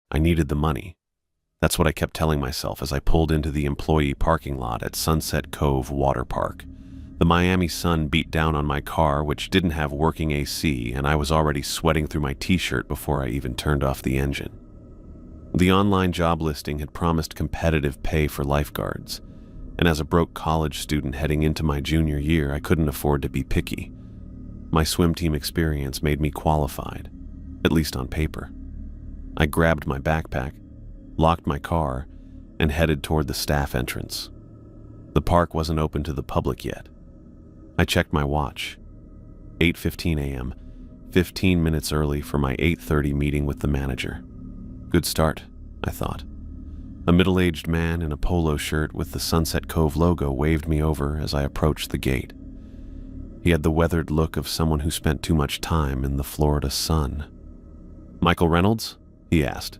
I needed the money. That's what I kept telling myself as I pulled into the employee parking lot at Sunset Cove Water Park. The Miami sun beat down on my car, which didn't have working AC, and I was already sweating through my t-shirt before I even turned off the engine. The online job listing had promised competitive pay for lifeguards, and as a broke college student heading into my junior year, I couldn't afford to be picky. My swim team experience made me qualified, at least on paper. I grabbed my backpack, locked my car, and headed toward the staff entrance. The park wasn't open to the public yet. I checked my watch. 8:15 a.m., 15 minutes early for my 8:30 meeting with the manager. Good start, I thought. A middle-aged man in a polo shirt with the Sunset Cove logo waved me over as I approached the gate. He had the weathered look of someone who spent too much time in the Florida sun. "Michael Reynolds?" he asked.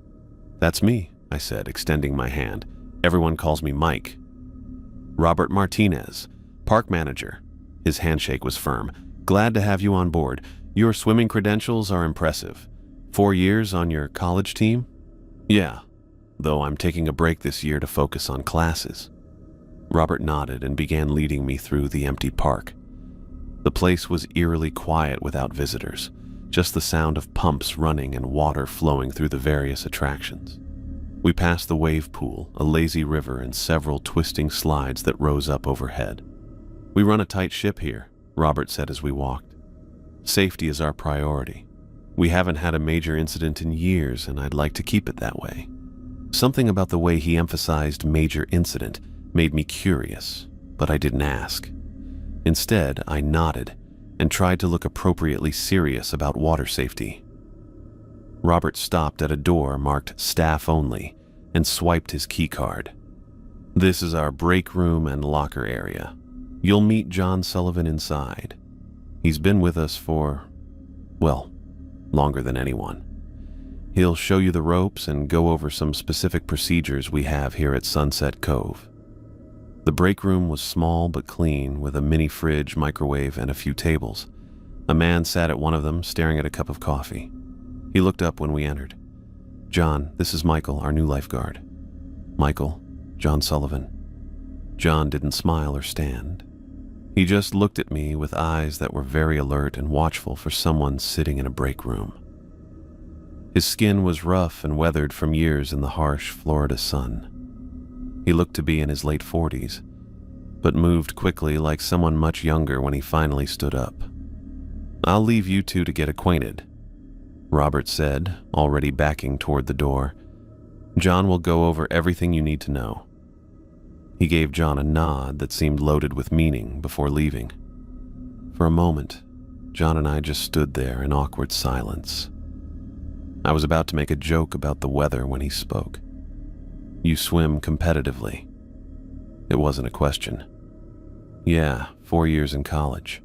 "That's me," I said, extending my hand. "Everyone calls me Mike." "Robert Martinez, park manager." His handshake was firm. "Glad to have you on board. Your swimming credentials are impressive. 4 years on your college team?" "Yeah, though I'm taking a break this year to focus on classes." Robert nodded and began leading me through the empty park. The place was eerily quiet without visitors, just the sound of pumps running and water flowing through the various attractions. We passed the wave pool, a lazy river, and several twisting slides that rose up overhead. "We run a tight ship here," Robert said as we walked. "Safety is our priority. We haven't had a major incident in years, and I'd like to keep it that way." Something about the way he emphasized major incident made me curious, but I didn't ask. Instead, I nodded and tried to look appropriately serious about water safety. Robert stopped at a door marked "Staff Only" and swiped his key card. "This is our break room and locker area. You'll meet John Sullivan inside. He's been with us for, well, longer than anyone. He'll show you the ropes and go over some specific procedures we have here at Sunset Cove." The break room was small but clean, with a mini fridge, microwave, and a few tables. A man sat at one of them, staring at a cup of coffee. He looked up when we entered. "John, this is Michael, our new lifeguard." "Michael, John Sullivan." John didn't smile or stand. He just looked at me with eyes that were very alert and watchful for someone sitting in a break room. His skin was rough and weathered from years in the harsh Florida sun. He looked to be in his late 40s, but moved quickly like someone much younger when he finally stood up. "I'll leave you two to get acquainted," Robert said, already backing toward the door. "John will go over everything you need to know." He gave John a nod that seemed loaded with meaning before leaving. For a moment, John and I just stood there in awkward silence. I was about to make a joke about the weather when he spoke. "You swim competitively?" It wasn't a question. "Yeah, 4 years in college."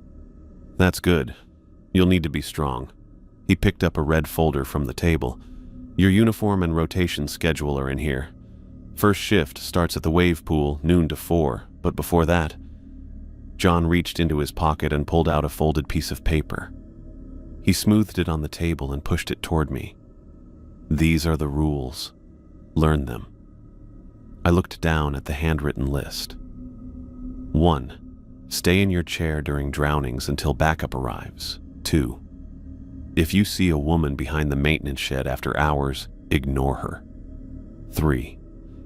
"That's good. You'll need to be strong." He picked up a red folder from the table. "Your uniform and rotation schedule are in here. First shift starts at the wave pool, noon to 4, but before that..." John reached into his pocket and pulled out a folded piece of paper. He smoothed it on the table and pushed it toward me. "These are the rules. Learn them." I looked down at the handwritten list. 1. Stay in your chair during drownings until backup arrives. 2. If you see a woman behind the maintenance shed after hours, ignore her. 3.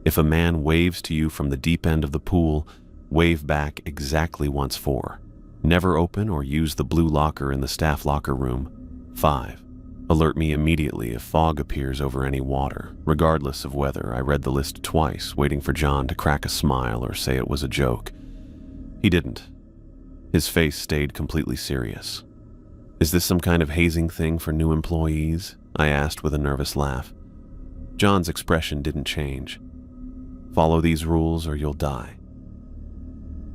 If a man waves to you from the deep end of the pool, wave back exactly once 4. Never open or use the blue locker in the staff locker room. 5. Alert me immediately if fog appears over any water. Regardless of weather, I read the list twice, waiting for John to crack a smile or say it was a joke. He didn't. His face stayed completely serious. "Is this some kind of hazing thing for new employees?" I asked with a nervous laugh. John's expression didn't change. "Follow these rules or you'll die."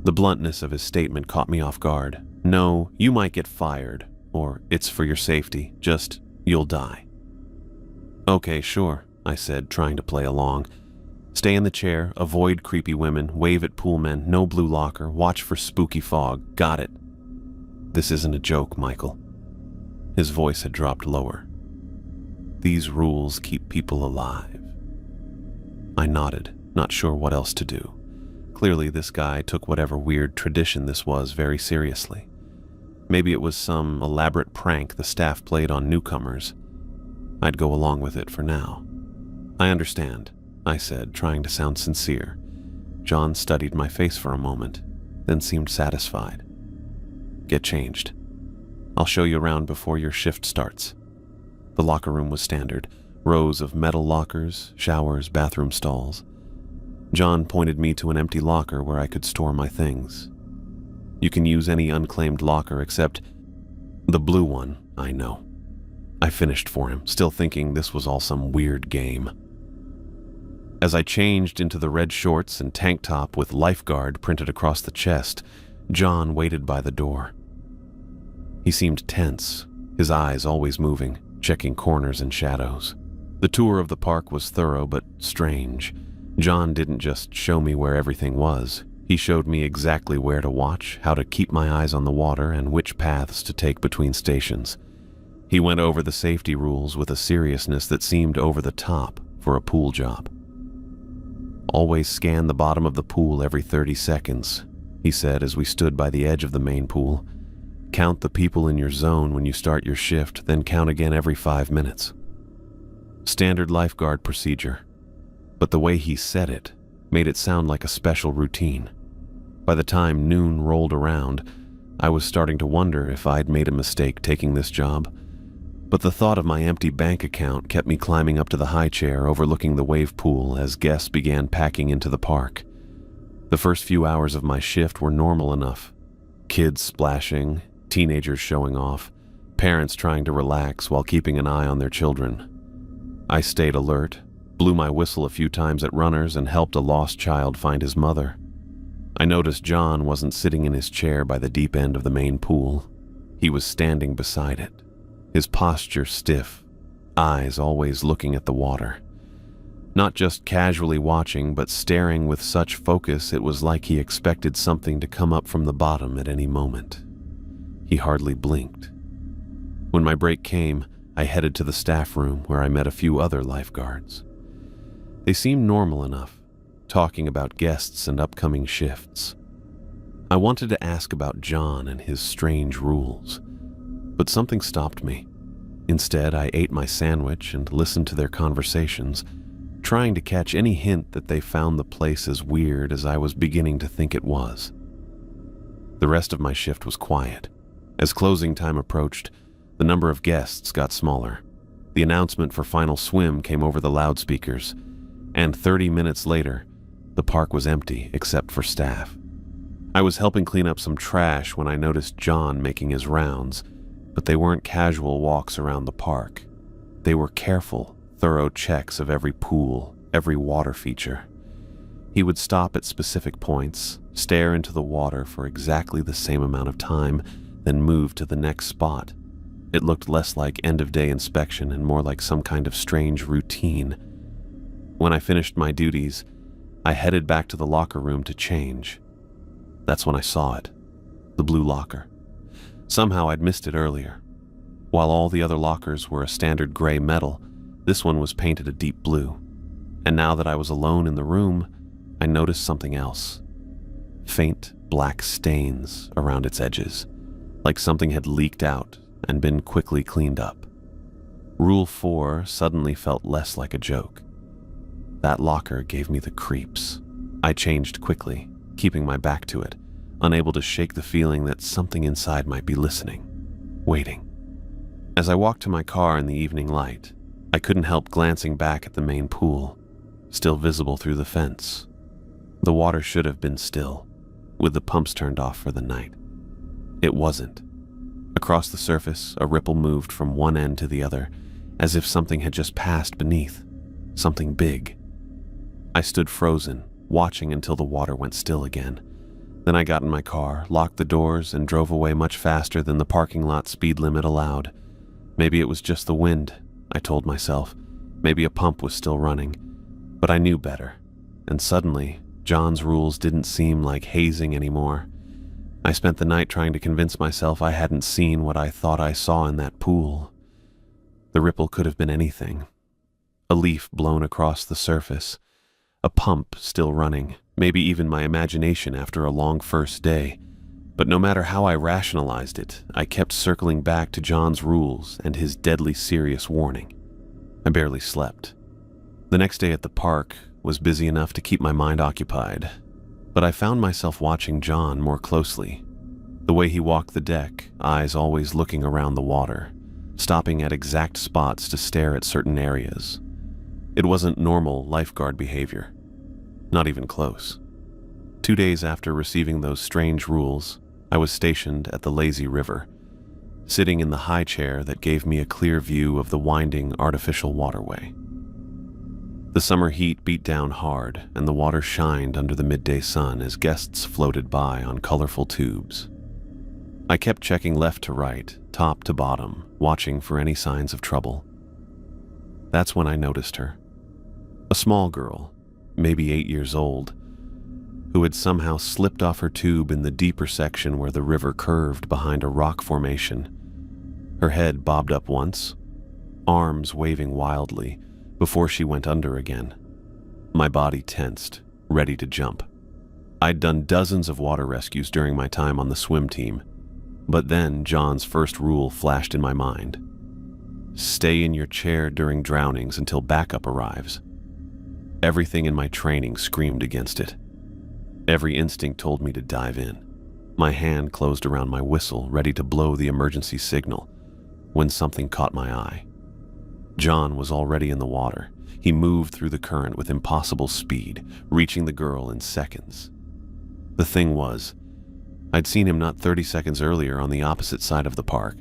The bluntness of his statement caught me off guard. "No, you might get fired, or it's for your safety, just you'll die." "Okay, sure," I said, trying to play along. "Stay in the chair, avoid creepy women, wave at pool men, no blue locker, watch for spooky fog. Got it." "This isn't a joke, Michael." His voice had dropped lower. These rules keep people alive." I nodded, not sure what else to do. Clearly, this guy took whatever weird tradition this was very seriously. Maybe it was some elaborate prank the staff played on newcomers. I'd go along with it for now. "I understand," I said, trying to sound sincere. John studied my face for a moment, then seemed satisfied. "Get changed. I'll show you around before your shift starts." The locker room was standard, rows of metal lockers, showers, bathroom stalls. John pointed me to an empty locker where I could store my things. "You can use any unclaimed locker except the blue one, I know." I finished for him, still thinking this was all some weird game. As I changed into the red shorts and tank top with lifeguard printed across the chest, John waited by the door. He seemed tense, his eyes always moving, checking corners and shadows. The tour of the park was thorough but strange. John didn't just show me where everything was. He showed me exactly where to watch, how to keep my eyes on the water, and which paths to take between stations. He went over the safety rules with a seriousness that seemed over the top for a pool job. "Always scan the bottom of the pool every 30 seconds, he said as we stood by the edge of the main pool. "Count the people in your zone when you start your shift, then count again every 5 minutes. Standard lifeguard procedure. But the way he said it made it sound like a special routine. By the time noon rolled around, I was starting to wonder if I'd made a mistake taking this job. But the thought of my empty bank account kept me climbing up to the high chair overlooking the wave pool as guests began packing into the park. The first few hours of my shift were normal enough. Kids splashing, teenagers showing off, parents trying to relax while keeping an eye on their children. I stayed alert, blew my whistle a few times at runners, and helped a lost child find his mother. I noticed John wasn't sitting in his chair by the deep end of the main pool. He was standing beside it, his posture stiff, eyes always looking at the water. Not just casually watching, but staring with such focus it was like he expected something to come up from the bottom at any moment. He hardly blinked. When my break came, I headed to the staff room where I met a few other lifeguards. They seemed normal enough, talking about guests and upcoming shifts. I wanted to ask about John and his strange rules, but something stopped me. Instead, I ate my sandwich and listened to their conversations, trying to catch any hint that they found the place as weird as I was beginning to think it was. The rest of my shift was quiet. As closing time approached, the number of guests got smaller. The announcement for final swim came over the loudspeakers, and 30 minutes later, the park was empty except for staff. I was helping clean up some trash when I noticed John making his rounds, but they weren't casual walks around the park. They were careful, thorough checks of every pool, every water feature. He would stop at specific points, stare into the water for exactly the same amount of time, then move to the next spot. It looked less like end-of-day inspection and more like some kind of strange routine. When I finished my duties, I headed back to the locker room to change. That's when I saw it, the blue locker. Somehow I'd missed it earlier. While all the other lockers were a standard gray metal, this one was painted a deep blue. And now that I was alone in the room, I noticed something else. Faint black stains around its edges, like something had leaked out and been quickly cleaned up. Rule 4 suddenly felt less like a joke. That locker gave me the creeps. I changed quickly, keeping my back to it, unable to shake the feeling that something inside might be listening, waiting. As I walked to my car in the evening light, I couldn't help glancing back at the main pool, still visible through the fence. The water should have been still, with the pumps turned off for the night. It wasn't. Across the surface, a ripple moved from one end to the other, as if something had just passed beneath, something big. I stood frozen, watching until the water went still again. Then I got in my car, locked the doors, and drove away much faster than the parking lot speed limit allowed. Maybe it was just the wind, I told myself. Maybe a pump was still running. But I knew better, and suddenly, John's rules didn't seem like hazing anymore. I spent the night trying to convince myself I hadn't seen what I thought I saw in that pool. The ripple could have been anything. A leaf blown across the surface, a pump still running, maybe even my imagination after a long first day. But no matter how I rationalized it, I kept circling back to John's rules and his deadly serious warning. I barely slept. The next day at the park was busy enough to keep my mind occupied, but I found myself watching John more closely. The way he walked the deck, eyes always looking around the water, stopping at exact spots to stare at certain areas. It wasn't normal lifeguard behavior. Not even close. 2 days after receiving those strange rules, I was stationed at the lazy river, sitting in the high chair that gave me a clear view of the winding artificial waterway. The summer heat beat down hard, and the water shined under the midday sun as guests floated by on colorful tubes. I kept checking left to right, top to bottom, watching for any signs of trouble. That's when I noticed her. A small girl, maybe 8 years old, who had somehow slipped off her tube in the deeper section where the river curved behind a rock formation. Her head bobbed up once, arms waving wildly, before she went under again. My body tensed, ready to jump. I'd done dozens of water rescues during my time on the swim team, but then John's first rule flashed in my mind. Stay in your chair during drownings until backup arrives. Everything in my training screamed against it. Every instinct told me to dive in. My hand closed around my whistle, ready to blow the emergency signal, when something caught my eye. John was already in the water. He moved through the current with impossible speed, reaching the girl in seconds. The thing was, I'd seen him not 30 seconds earlier on the opposite side of the park,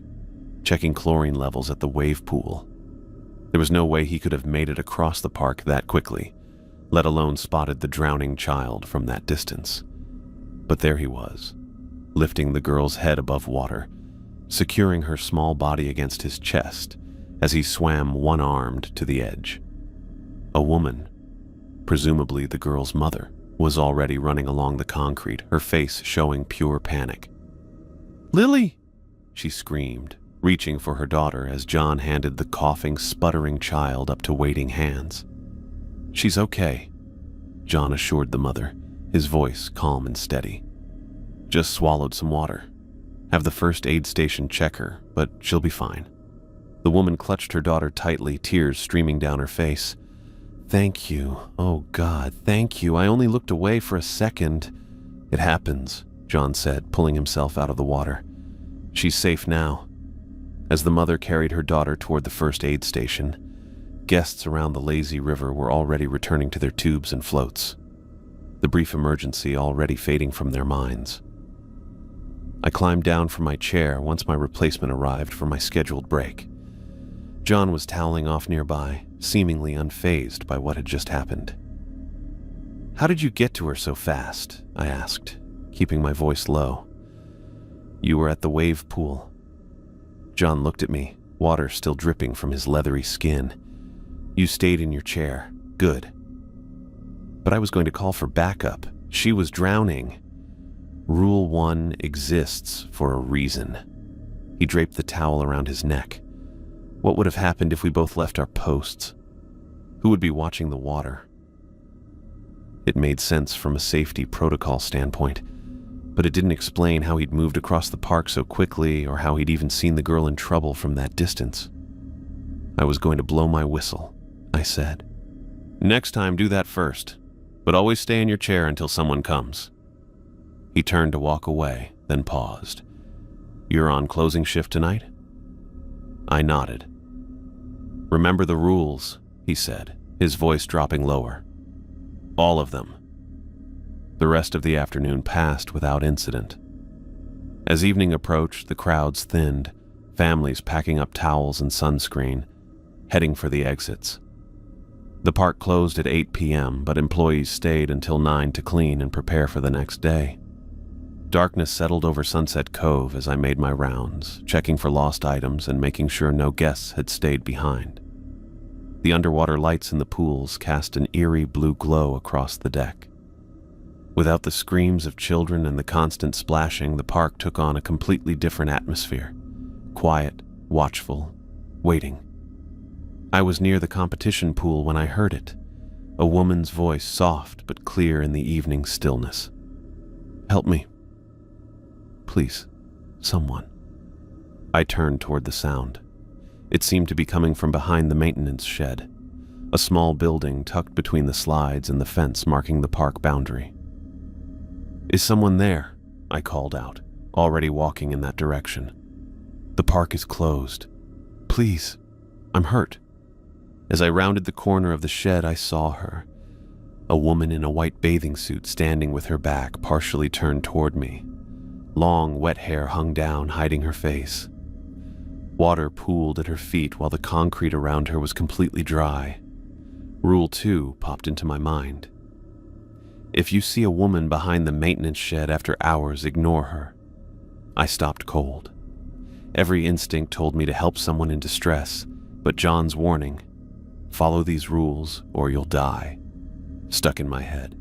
checking chlorine levels at the wave pool. There was no way he could have made it across the park that quickly, let alone spotted the drowning child from that distance. But there he was, lifting the girl's head above water, securing her small body against his chest as he swam one-armed to the edge. A woman, presumably the girl's mother, was already running along the concrete, her face showing pure panic. "Lily!" she screamed, reaching for her daughter as John handed the coughing, sputtering child up to waiting hands. "She's okay," John assured the mother, his voice calm and steady. "Just swallowed some water. Have the first aid station check her, but she'll be fine." The woman clutched her daughter tightly, tears streaming down her face. "Thank you. Oh God, thank you. I only looked away for a second." "It happens," John said, pulling himself out of the water. "She's safe now." As the mother carried her daughter toward the first aid station, guests around the lazy river were already returning to their tubes and floats, the brief emergency already fading from their minds. I climbed down from my chair once my replacement arrived for my scheduled break. John was toweling off nearby, seemingly unfazed by what had just happened. "How did you get to her so fast?" I asked, keeping my voice low. "You were at the wave pool." John looked at me, water still dripping from his leathery skin. "You stayed in your chair. Good." "But I was going to call for backup. She was drowning." "Rule 1 exists for a reason." He draped the towel around his neck. "What would have happened if we both left our posts? Who would be watching the water?" It made sense from a safety protocol standpoint, but it didn't explain how he'd moved across the park so quickly or how he'd even seen the girl in trouble from that distance. "I was going to blow my whistle," I said. "Next time, do that first, but always stay in your chair until someone comes." He turned to walk away, then paused. "You're on closing shift tonight?" I nodded. "Remember the rules," he said, his voice dropping lower. "All of them." The rest of the afternoon passed without incident. As evening approached, the crowds thinned, families packing up towels and sunscreen, heading for the exits. The park closed at 8 p.m., but employees stayed until 9 to clean and prepare for the next day. Darkness settled over Sunset Cove as I made my rounds, checking for lost items and making sure no guests had stayed behind. The underwater lights in the pools cast an eerie blue glow across the deck. Without the screams of children and the constant splashing, the park took on a completely different atmosphere. Quiet, watchful, waiting. I was near the competition pool when I heard it, a woman's voice, soft but clear in the evening stillness. "Help me. Please, someone." I turned toward the sound. It seemed to be coming from behind the maintenance shed, a small building tucked between the slides and the fence marking the park boundary. "Is someone there?" I called out, already walking in that direction. "The park is closed. Please, I'm hurt." As I rounded the corner of the shed, I saw her, a woman in a white bathing suit standing with her back partially turned toward me. Long, wet hair hung down, hiding her face. Water pooled at her feet while the concrete around her was completely dry. Rule 2 popped into my mind. If you see a woman behind the maintenance shed after hours, ignore her. I stopped cold. Every instinct told me to help someone in distress, but John's warning, "Follow these rules or you'll die," stuck in my head.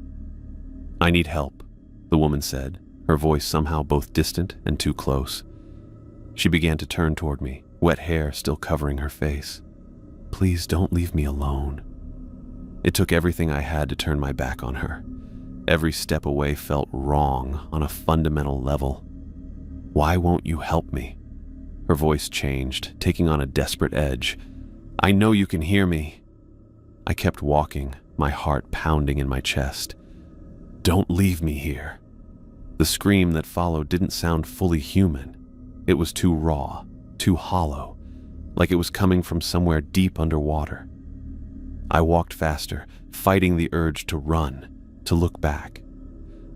"I need help," the woman said, her voice somehow both distant and too close. She began to turn toward me, wet hair still covering her face. "Please don't leave me alone." It took everything I had to turn my back on her. Every step away felt wrong on a fundamental level. "Why won't you help me?" Her voice changed, taking on a desperate edge. "I know you can hear me." I kept walking, my heart pounding in my chest. "Don't leave me here." The scream that followed didn't sound fully human. It was too raw, too hollow, like it was coming from somewhere deep underwater. I walked faster, fighting the urge to run, to look back.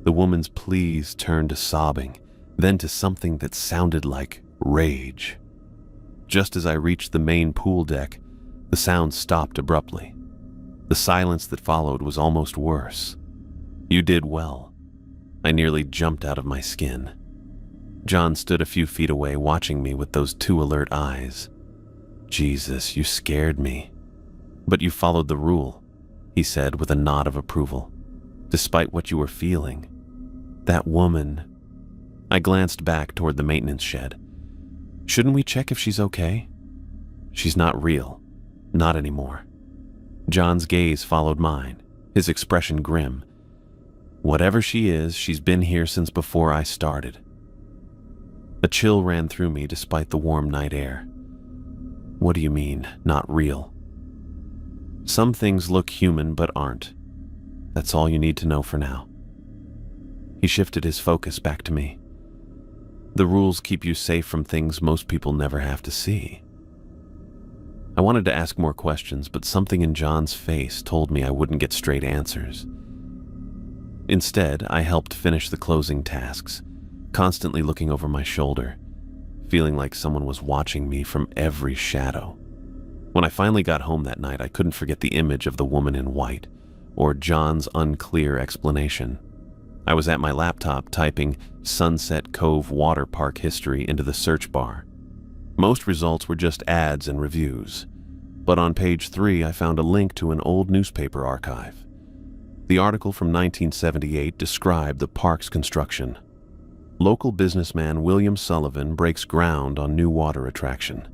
The woman's pleas turned to sobbing, then to something that sounded like rage. Just as I reached the main pool deck, the sound stopped abruptly. The silence that followed was almost worse. "You did well." I nearly jumped out of my skin. John stood a few feet away, watching me with those two alert eyes. "Jesus, you scared me." "But you followed the rule," he said with a nod of approval. "Despite what you were feeling, that woman..." I glanced back toward the maintenance shed. "Shouldn't we check if she's okay?" "She's not real. Not anymore." John's gaze followed mine, his expression grim. "Whatever she is, she's been here since before I started." A chill ran through me despite the warm night air. "What do you mean, not real?" "Some things look human but aren't. That's all you need to know for now." He shifted his focus back to me. "The rules keep you safe from things most people never have to see." I wanted to ask more questions, but something in John's face told me I wouldn't get straight answers. Instead, I helped finish the closing tasks, constantly looking over my shoulder, feeling like someone was watching me from every shadow. When I finally got home that night, I couldn't forget the image of the woman in white, or John's unclear explanation. I was at my laptop typing Sunset Cove Water Park history into the search bar. Most results were just ads and reviews, but on page 3 I found a link to an old newspaper archive. The article from 1978 described the park's construction. Local businessman William Sullivan breaks ground on new water attraction.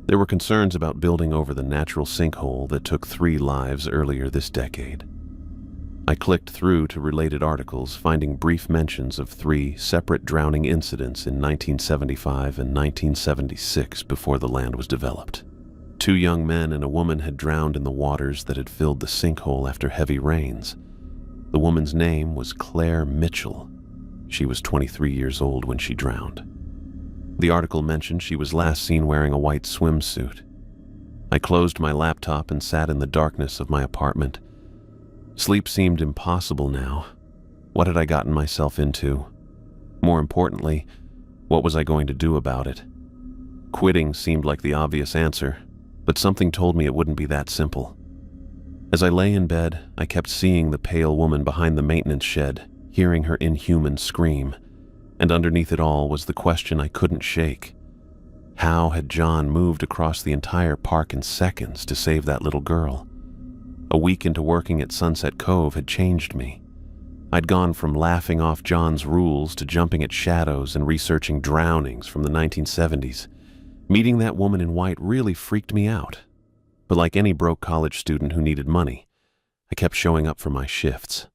There were concerns about building over the natural sinkhole that took 3 lives earlier this decade. I clicked through to related articles, finding brief mentions of 3 separate drowning incidents in 1975 and 1976 before the land was developed. 2 young men and a woman had drowned in the waters that had filled the sinkhole after heavy rains. The woman's name was Claire Mitchell. She was 23 years old when she drowned. The article mentioned she was last seen wearing a white swimsuit. I closed my laptop and sat in the darkness of my apartment. Sleep seemed impossible now. What had I gotten myself into? More importantly, what was I going to do about it? Quitting seemed like the obvious answer, but something told me it wouldn't be that simple. As I lay in bed, I kept seeing the pale woman behind the maintenance shed, hearing her inhuman scream, and underneath it all was the question I couldn't shake. How had John moved across the entire park in seconds to save that little girl? A week into working at Sunset Cove had changed me. I'd gone from laughing off John's rules to jumping at shadows and researching drownings from the 1970s. Meeting that woman in white really freaked me out. But like any broke college student who needed money, I kept showing up for my shifts.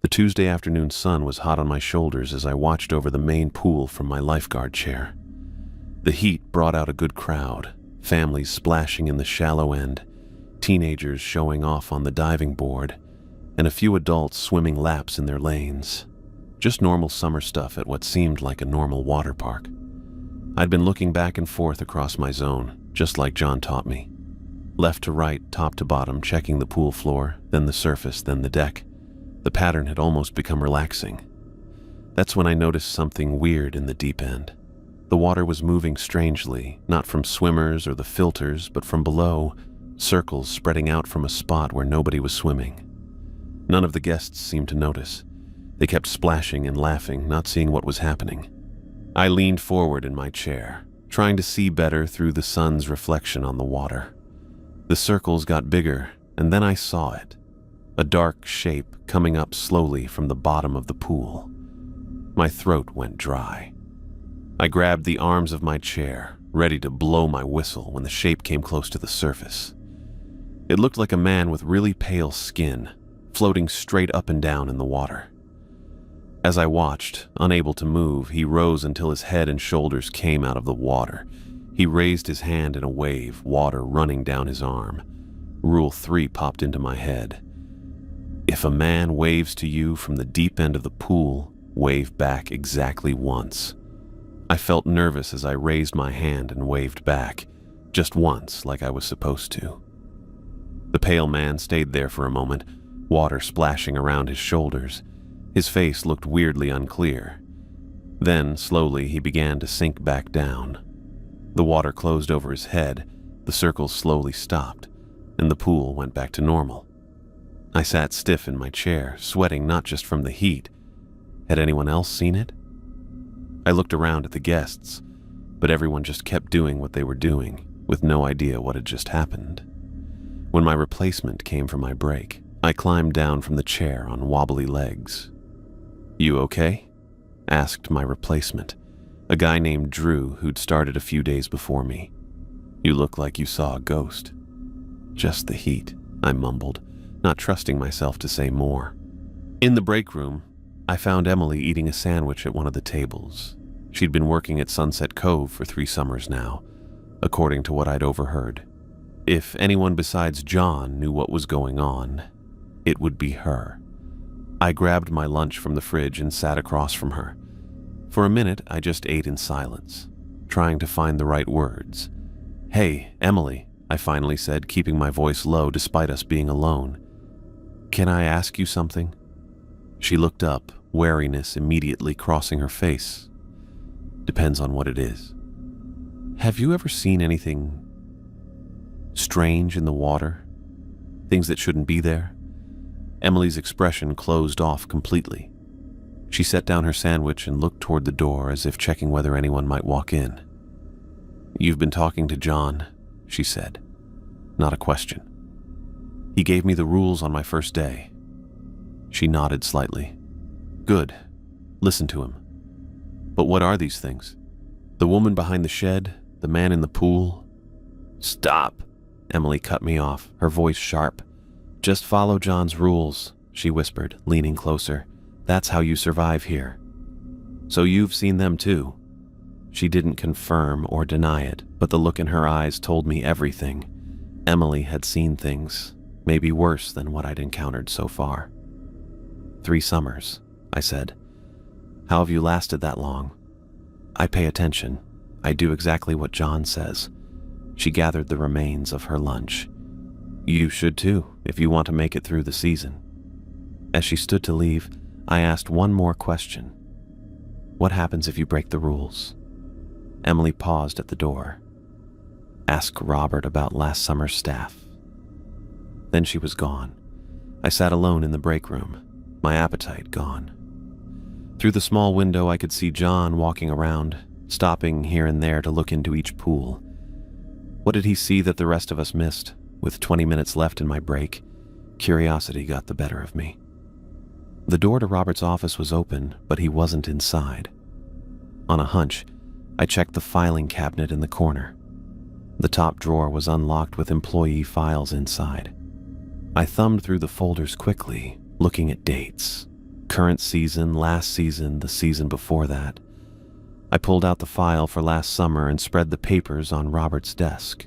The Tuesday afternoon sun was hot on my shoulders as I watched over the main pool from my lifeguard chair. The heat brought out a good crowd, families splashing in the shallow end, teenagers showing off on the diving board, and a few adults swimming laps in their lanes. Just normal summer stuff at what seemed like a normal water park. I'd been looking back and forth across my zone, just like John taught me. Left to right, top to bottom, checking the pool floor, then the surface, then the deck. The pattern had almost become relaxing. That's when I noticed something weird in the deep end. The water was moving strangely, not from swimmers or the filters, but from below, circles spreading out from a spot where nobody was swimming. None of the guests seemed to notice. They kept splashing and laughing, not seeing what was happening. I leaned forward in my chair, trying to see better through the sun's reflection on the water. The circles got bigger, and then I saw it. A dark shape coming up slowly from the bottom of the pool. My throat went dry. I grabbed the arms of my chair, ready to blow my whistle when the shape came close to the surface. It looked like a man with really pale skin, floating straight up and down in the water. As I watched, unable to move, he rose until his head and shoulders came out of the water. He raised his hand in a wave, water running down his arm. Rule 3 popped into my head. If a man waves to you from the deep end of the pool, wave back exactly once. I felt nervous as I raised my hand and waved back, just once like I was supposed to. The pale man stayed there for a moment, water splashing around his shoulders. His face looked weirdly unclear. Then, slowly, he began to sink back down. The water closed over his head, the circles slowly stopped, and the pool went back to normal. I sat stiff in my chair, sweating not just from the heat. Had anyone else seen it? I looked around at the guests, but everyone just kept doing what they were doing, with no idea what had just happened. When my replacement came for my break, I climbed down from the chair on wobbly legs. "You okay?" asked my replacement, a guy named Drew who'd started a few days before me. "You look like you saw a ghost." "Just the heat," I mumbled, not trusting myself to say more. In the break room, I found Emily eating a sandwich at one of the tables. She'd been working at Sunset Cove for 3 summers now, according to what I'd overheard. If anyone besides John knew what was going on, it would be her. I grabbed my lunch from the fridge and sat across from her. For a minute, I just ate in silence, trying to find the right words. "Hey, Emily," I finally said, keeping my voice low despite us being alone. "Can I ask you something?" She looked up, wariness immediately crossing her face. "Depends on what it is." "Have you ever seen anything strange in the water? Things that shouldn't be there?" Emily's expression closed off completely. She set down her sandwich and looked toward the door as if checking whether anyone might walk in. "You've been talking to John," she said. Not a question. "He gave me the rules on my first day." She nodded slightly. "Good. Listen to him. But what are these things? The woman behind the shed? The man in the pool?" "Stop!" Emily cut me off, her voice sharp. "Just follow John's rules," she whispered, leaning closer. "That's how you survive here." "So you've seen them too?" She didn't confirm or deny it, but the look in her eyes told me everything. Emily had seen things, maybe worse than what I'd encountered so far. 3 summers, I said. "How have you lasted that long?" "I pay attention. I do exactly what John says." She gathered the remains of her lunch. "You should too, if you want to make it through the season." As she stood to leave, I asked one more question. "What happens if you break the rules?" Emily paused at the door. "Ask Robert about last summer's staff." Then she was gone. I sat alone in the break room, my appetite gone. Through the small window I could see John walking around, stopping here and there to look into each pool. What did he see that the rest of us missed? With 20 minutes left in my break, curiosity got the better of me. The door to Robert's office was open, but he wasn't inside. On a hunch, I checked the filing cabinet in the corner. The top drawer was unlocked with employee files inside. I thumbed through the folders quickly, looking at dates. Current season, last season, the season before that. I pulled out the file for last summer and spread the papers on Robert's desk.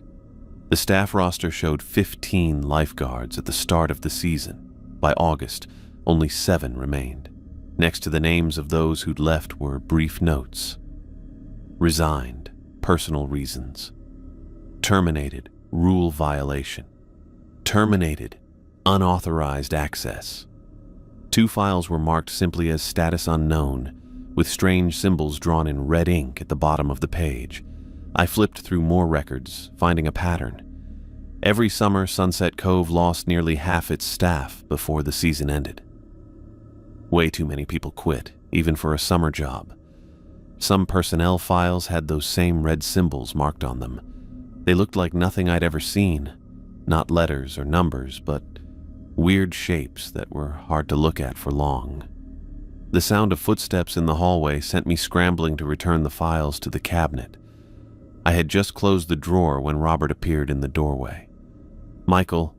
The staff roster showed 15 lifeguards at the start of the season. By August, only 7 remained. Next to the names of those who'd left were brief notes. Resigned, personal reasons. Terminated, rule violation. Terminated, unauthorized access. 2 files were marked simply as status unknown, with strange symbols drawn in red ink at the bottom of the page. I flipped through more records, finding a pattern. Every summer, Sunset Cove lost nearly half its staff before the season ended. Way too many people quit, even for a summer job. Some personnel files had those same red symbols marked on them. They looked like nothing I'd ever seen. Not letters or numbers, but weird shapes that were hard to look at for long. The sound of footsteps in the hallway sent me scrambling to return the files to the cabinet. I had just closed the drawer when Robert appeared in the doorway. "Michael,"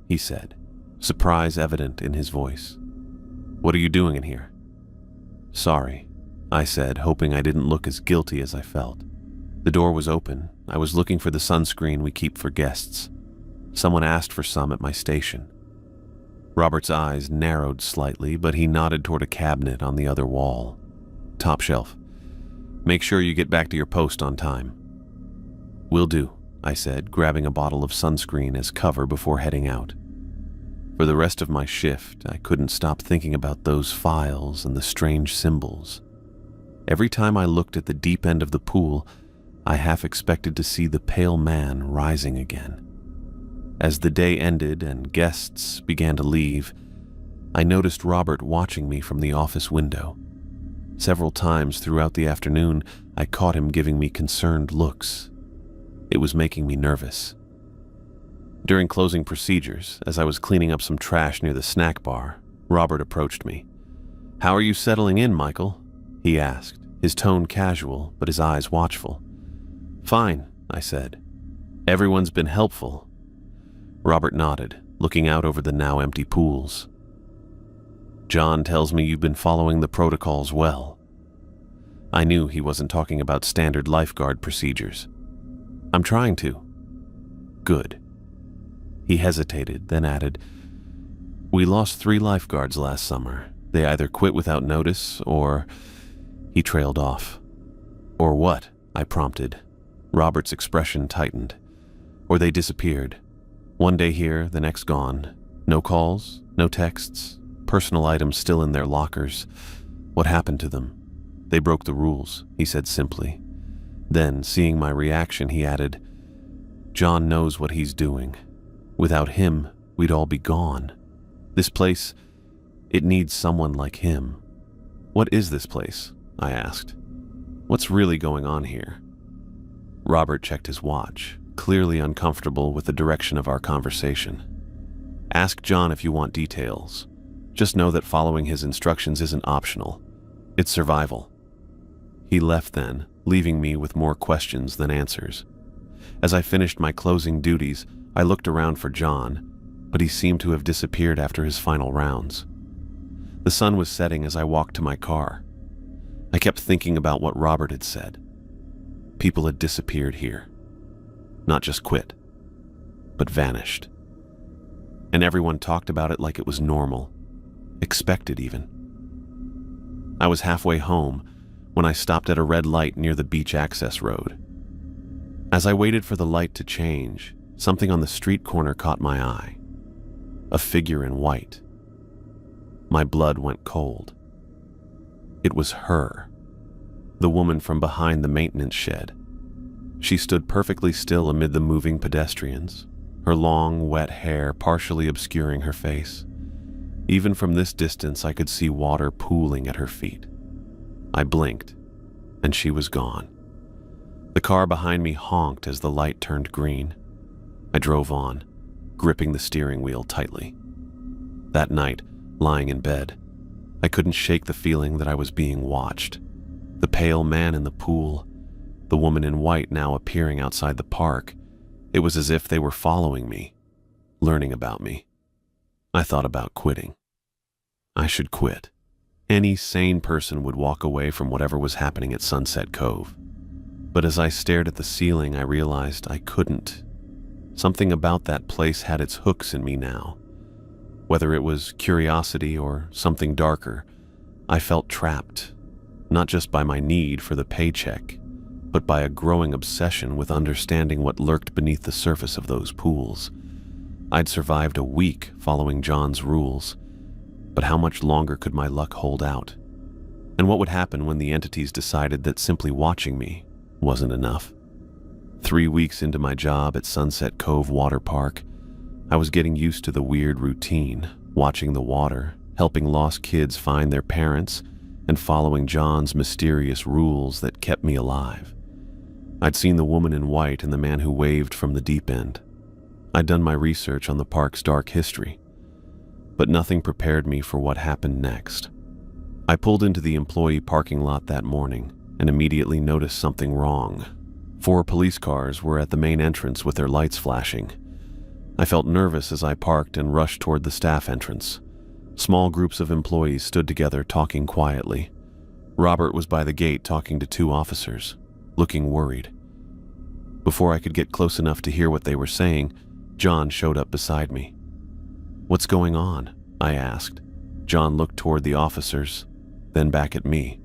he said, surprise evident in his voice. "What are you doing in here?" "Sorry," I said, hoping I didn't look as guilty as I felt. The door was open. I was looking for the sunscreen we keep for guests. Someone asked for some at my station. Robert's eyes narrowed slightly, but he nodded toward a cabinet on the other wall. "Top shelf. Make sure you get back to your post on time." "Will do," I said, grabbing a bottle of sunscreen as cover before heading out. For the rest of my shift, I couldn't stop thinking about those files and the strange symbols. Every time I looked at the deep end of the pool, I half expected to see the pale man rising again. As the day ended and guests began to leave, I noticed Robert watching me from the office window. Several times throughout the afternoon, I caught him giving me concerned looks. It was making me nervous. During closing procedures, as I was cleaning up some trash near the snack bar, Robert approached me. "How are you settling in, Michael?" he asked, his tone casual, but his eyes watchful. "Fine," I said. "Everyone's been helpful." Robert nodded, looking out over the now empty pools. "John tells me you've been following the protocols well." I knew he wasn't talking about standard lifeguard procedures. "I'm trying to." "Good." He hesitated, then added, "We lost 3 lifeguards last summer. They either quit without notice or—" He trailed off. "Or what?" I prompted. Robert's expression tightened. "Or they disappeared. One day here, the next gone. No calls, no texts, personal items still in their lockers. What happened to them?" "They broke the rules," he said simply. Then, seeing my reaction, he added, "John knows what he's doing. Without him, we'd all be gone. This place, it needs someone like him." "What is this place?" I asked. "What's really going on here?" Robert checked his watch, clearly uncomfortable with the direction of our conversation. "Ask John if you want details. Just know that following his instructions isn't optional. It's survival." He left then, leaving me with more questions than answers. As I finished my closing duties, I looked around for John, but he seemed to have disappeared after his final rounds. The sun was setting as I walked to my car. I kept thinking about what Robert had said. People had disappeared here. Not just quit, but vanished. And everyone talked about it like it was normal, expected even. I was halfway home when I stopped at a red light near the beach access road. As I waited for the light to change, something on the street corner caught my eye. A figure in white. My blood went cold. It was her, the woman from behind the maintenance shed. She stood perfectly still amid the moving pedestrians, her long, wet hair partially obscuring her face. Even from this distance, I could see water pooling at her feet. I blinked, and she was gone. The car behind me honked as the light turned green. I drove on, gripping the steering wheel tightly. That night, lying in bed, I couldn't shake the feeling that I was being watched. The pale man in the pool, the woman in white now appearing outside the park. It was as if they were following me, learning about me. I thought about quitting. I should quit. Any sane person would walk away from whatever was happening at Sunset Cove. But as I stared at the ceiling, I realized I couldn't. Something about that place had its hooks in me now. Whether it was curiosity or something darker, I felt trapped, not just by my need for the paycheck, but by a growing obsession with understanding what lurked beneath the surface of those pools. I'd survived a week following John's rules, but how much longer could my luck hold out? And what would happen when the entities decided that simply watching me wasn't enough? 3 weeks into my job at Sunset Cove Water Park, I was getting used to the weird routine, watching the water, helping lost kids find their parents, and following John's mysterious rules that kept me alive. I'd seen the woman in white and the man who waved from the deep end. I'd done my research on the park's dark history, but nothing prepared me for what happened next. I pulled into the employee parking lot that morning and immediately noticed something wrong. 4 police cars were at the main entrance with their lights flashing. I felt nervous as I parked and rushed toward the staff entrance. Small groups of employees stood together talking quietly. Robert was by the gate talking to 2 officers, looking worried. Before I could get close enough to hear what they were saying, John showed up beside me. "What's going on?" I asked. John looked toward the officers, then back at me.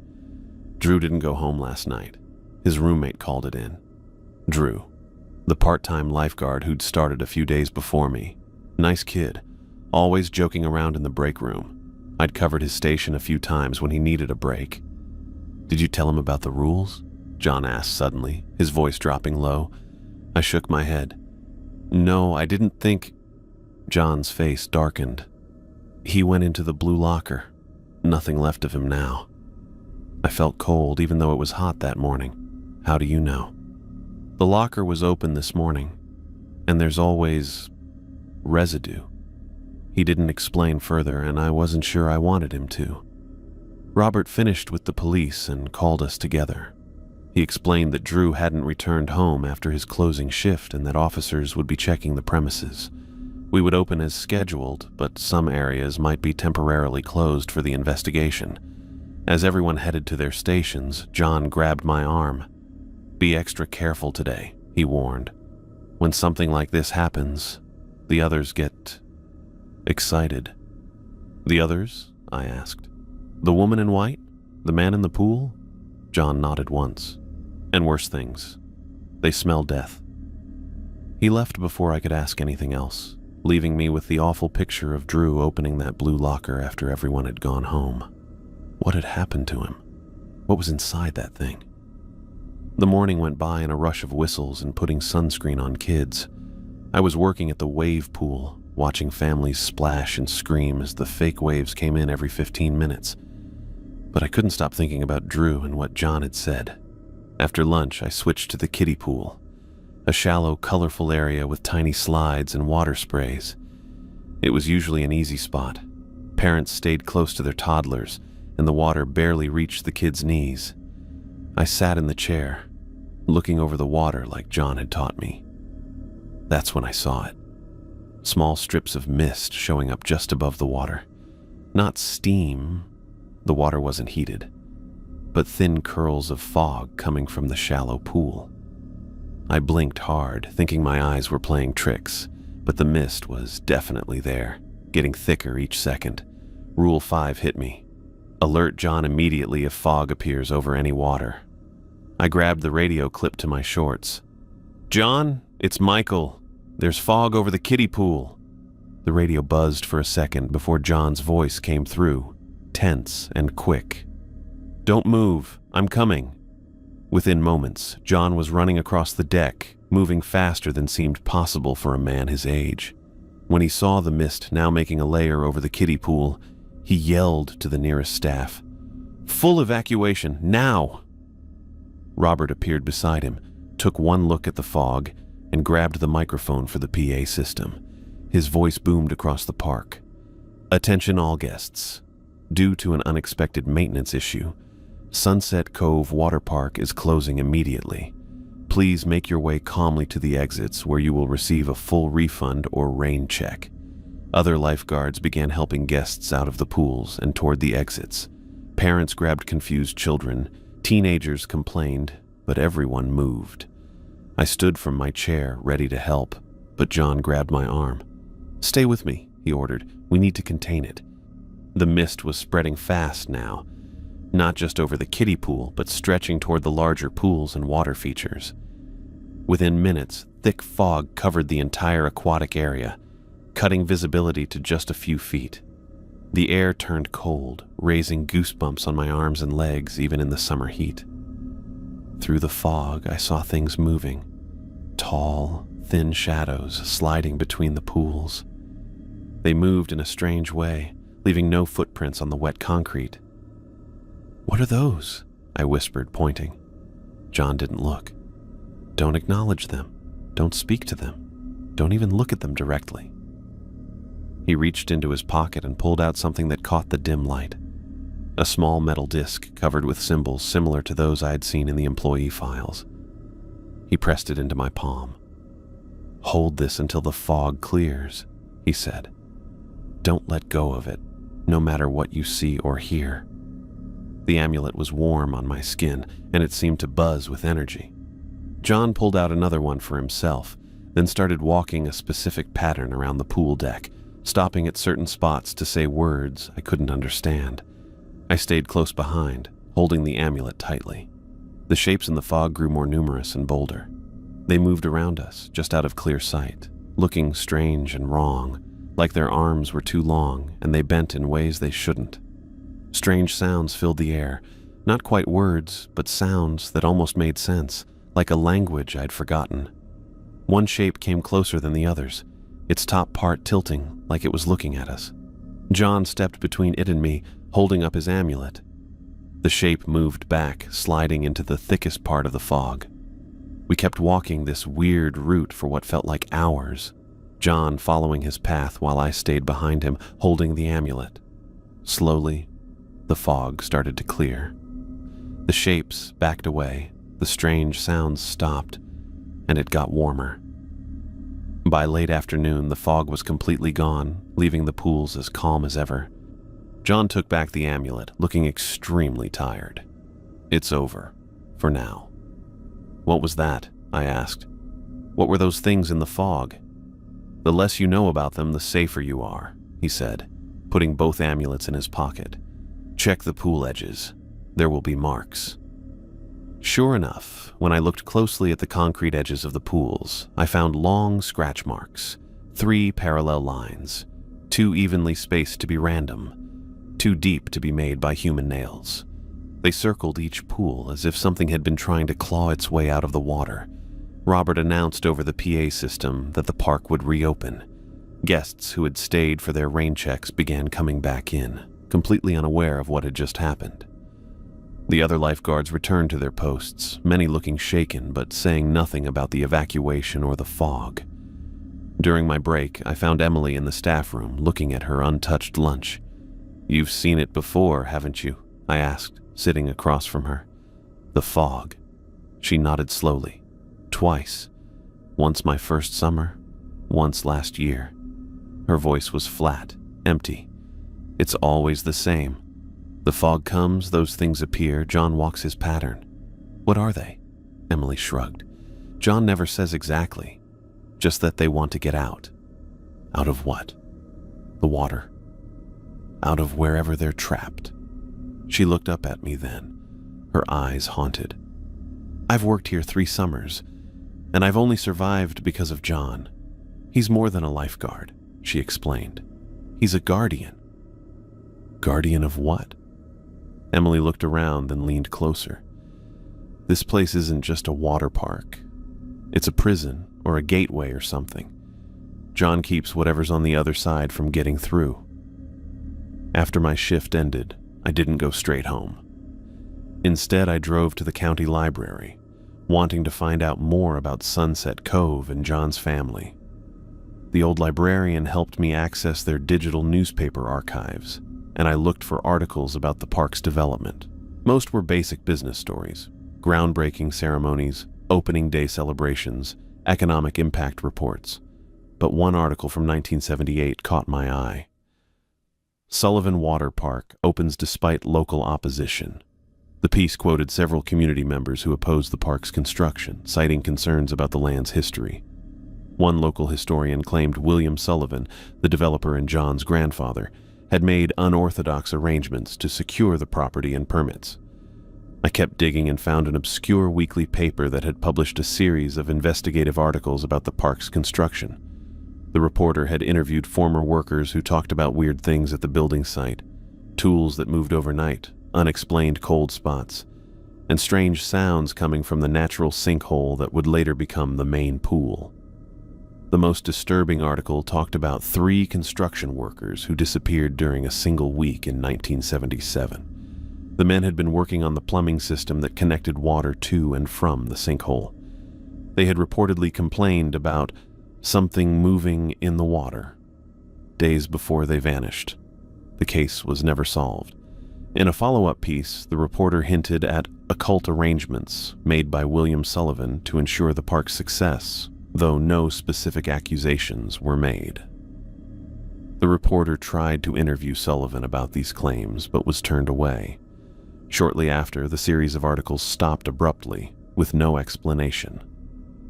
"Drew didn't go home last night. His roommate called it in." Drew, the part-time lifeguard who'd started a few days before me. Nice kid, always joking around in the break room. I'd covered his station a few times when he needed a break. "Did you tell him about the rules?" John asked suddenly, his voice dropping low. I shook my head. "No, I didn't think..." John's face darkened. "He went into the blue locker. Nothing left of him now." I felt cold even though it was hot that morning. "How do you know?" "The locker was open this morning, and there's always residue." He didn't explain further, and I wasn't sure I wanted him to. Robert finished with the police and called us together. He explained that Drew hadn't returned home after his closing shift and that officers would be checking the premises. We would open as scheduled, but some areas might be temporarily closed for the investigation. As everyone headed to their stations, John grabbed my arm. "Be extra careful today," he warned. "When something like this happens, the others get excited." "The others?" I asked. "The woman in white? The man in the pool?" John nodded once. "And worse things. They smell death." He left before I could ask anything else, leaving me with the awful picture of Drew opening that blue locker after everyone had gone home. What had happened to him? What was inside that thing? The morning went by in a rush of whistles and putting sunscreen on kids. I was working at the wave pool, watching families splash and scream as the fake waves came in every 15 minutes. But I couldn't stop thinking about Drew and what John had said. After lunch, I switched to the kiddie pool, a shallow, colorful area with tiny slides and water sprays. It was usually an easy spot. Parents stayed close to their toddlers, and the water barely reached the kids' knees. I sat in the chair, looking over the water like John had taught me. That's when I saw it. Small strips of mist showing up just above the water. Not steam, the water wasn't heated, but thin curls of fog coming from the shallow pool. I blinked hard, thinking my eyes were playing tricks, but the mist was definitely there, getting thicker each second. Rule 5 hit me. Alert John immediately if fog appears over any water. I grabbed the radio clipped to my shorts. "John, it's Michael. There's fog over the kiddie pool." The radio buzzed for a second before John's voice came through, tense and quick. "Don't move, I'm coming." Within moments, John was running across the deck, moving faster than seemed possible for a man his age. When he saw the mist now making a layer over the kiddie pool, he yelled to the nearest staff, "Full evacuation, now!" Robert appeared beside him, took one look at the fog, and grabbed the microphone for the PA system. His voice boomed across the park. "Attention all guests. Due to an unexpected maintenance issue, Sunset Cove Water Park is closing immediately. Please make your way calmly to the exits where you will receive a full refund or rain check. Other lifeguards began helping guests out of the pools and toward the exits. Parents grabbed confused children. Teenagers complained, but everyone moved. I stood from my chair, ready to help, but John grabbed my arm. "Stay with me," he ordered. "We need to contain it." The mist was spreading fast now, not just over the kiddie pool, but stretching toward the larger pools and water features. Within minutes, thick fog covered the entire aquatic area, cutting visibility to just a few feet. The air turned cold, raising goosebumps on my arms and legs even in the summer heat. Through the fog, I saw things moving. Tall, thin shadows sliding between the pools. They moved in a strange way, leaving no footprints on the wet concrete. "What are those?" I whispered, pointing. John didn't look. "Don't acknowledge them. Don't speak to them. Don't even look at them directly." He reached into his pocket and pulled out something that caught the dim light. A small metal disc covered with symbols similar to those I had seen in the employee files. He pressed it into my palm. "Hold this until the fog clears," he said. "Don't let go of it, no matter what you see or hear." The amulet was warm on my skin, and it seemed to buzz with energy. John pulled out another one for himself, then started walking a specific pattern around the pool deck, stopping at certain spots to say words I couldn't understand. I stayed close behind, holding the amulet tightly. The shapes in the fog grew more numerous and bolder. They moved around us, just out of clear sight, looking strange and wrong, like their arms were too long and they bent in ways they shouldn't. Strange sounds filled the air, not quite words, but sounds that almost made sense, like a language I'd forgotten. One shape came closer than the others, its top part tilting like it was looking at us. John stepped between it and me, holding up his amulet. The shape moved back, sliding into the thickest part of the fog. We kept walking this weird route for what felt like hours, John following his path while I stayed behind him, holding the amulet. Slowly, the fog started to clear. The shapes backed away, the strange sounds stopped, and it got warmer. By late afternoon, the fog was completely gone, leaving the pools as calm as ever. John took back the amulet, looking extremely tired. "It's over, for now." "What was that?" I asked. "What were those things in the fog?" "The less you know about them, the safer you are," he said, putting both amulets in his pocket. "Check the pool edges. There will be marks." Sure enough, when I looked closely at the concrete edges of the pools, I found long scratch marks, 3 parallel lines, too evenly spaced to be random, too deep to be made by human nails. They circled each pool as if something had been trying to claw its way out of the water. Robert announced over the PA system that the park would reopen. Guests who had stayed for their rain checks began coming back in, completely unaware of what had just happened. The other lifeguards returned to their posts, many looking shaken but saying nothing about the evacuation or the fog. During my break, I found Emily in the staff room looking at her untouched lunch. "You've seen it before, haven't you?" I asked, sitting across from her. "The fog." She nodded slowly. "Twice. Once my first summer, once last year." Her voice was flat, empty. "It's always the same. The fog comes, those things appear, John walks his pattern." "What are they?" Emily shrugged. "John never says exactly, just that they want to get out." "Out of what?" "The water. Out of wherever they're trapped." She looked up at me then, her eyes haunted. "I've worked here 3 summers, and I've only survived because of John. He's more than a lifeguard," she explained. "He's a guardian." "Guardian of what?" Emily looked around, then leaned closer. "This place isn't just a water park. It's a prison or a gateway or something. John keeps whatever's on the other side from getting through." After my shift ended, I didn't go straight home. Instead, I drove to the county library, wanting to find out more about Sunset Cove and John's family. The old librarian helped me access their digital newspaper archives, and I looked for articles about the park's development. Most were basic business stories, groundbreaking ceremonies, opening day celebrations, economic impact reports. But one article from 1978 caught my eye. Sullivan Water Park opens despite local opposition. The piece quoted several community members who opposed the park's construction, citing concerns about the land's history. One local historian claimed William Sullivan, the developer and John's grandfather, had made unorthodox arrangements to secure the property and permits. I kept digging and found an obscure weekly paper that had published a series of investigative articles about the park's construction. The reporter had interviewed former workers who talked about weird things at the building site, tools that moved overnight, unexplained cold spots, and strange sounds coming from the natural sinkhole that would later become the main pool. The most disturbing article talked about 3 construction workers who disappeared during a single week in 1977. The men had been working on the plumbing system that connected water to and from the sinkhole. They had reportedly complained about something moving in the water. Days before they vanished. The case was never solved. In a follow-up piece, the reporter hinted at occult arrangements made by William Sullivan to ensure the park's success, though no specific accusations were made. The reporter tried to interview Sullivan about these claims, but was turned away. Shortly after, the series of articles stopped abruptly, with no explanation.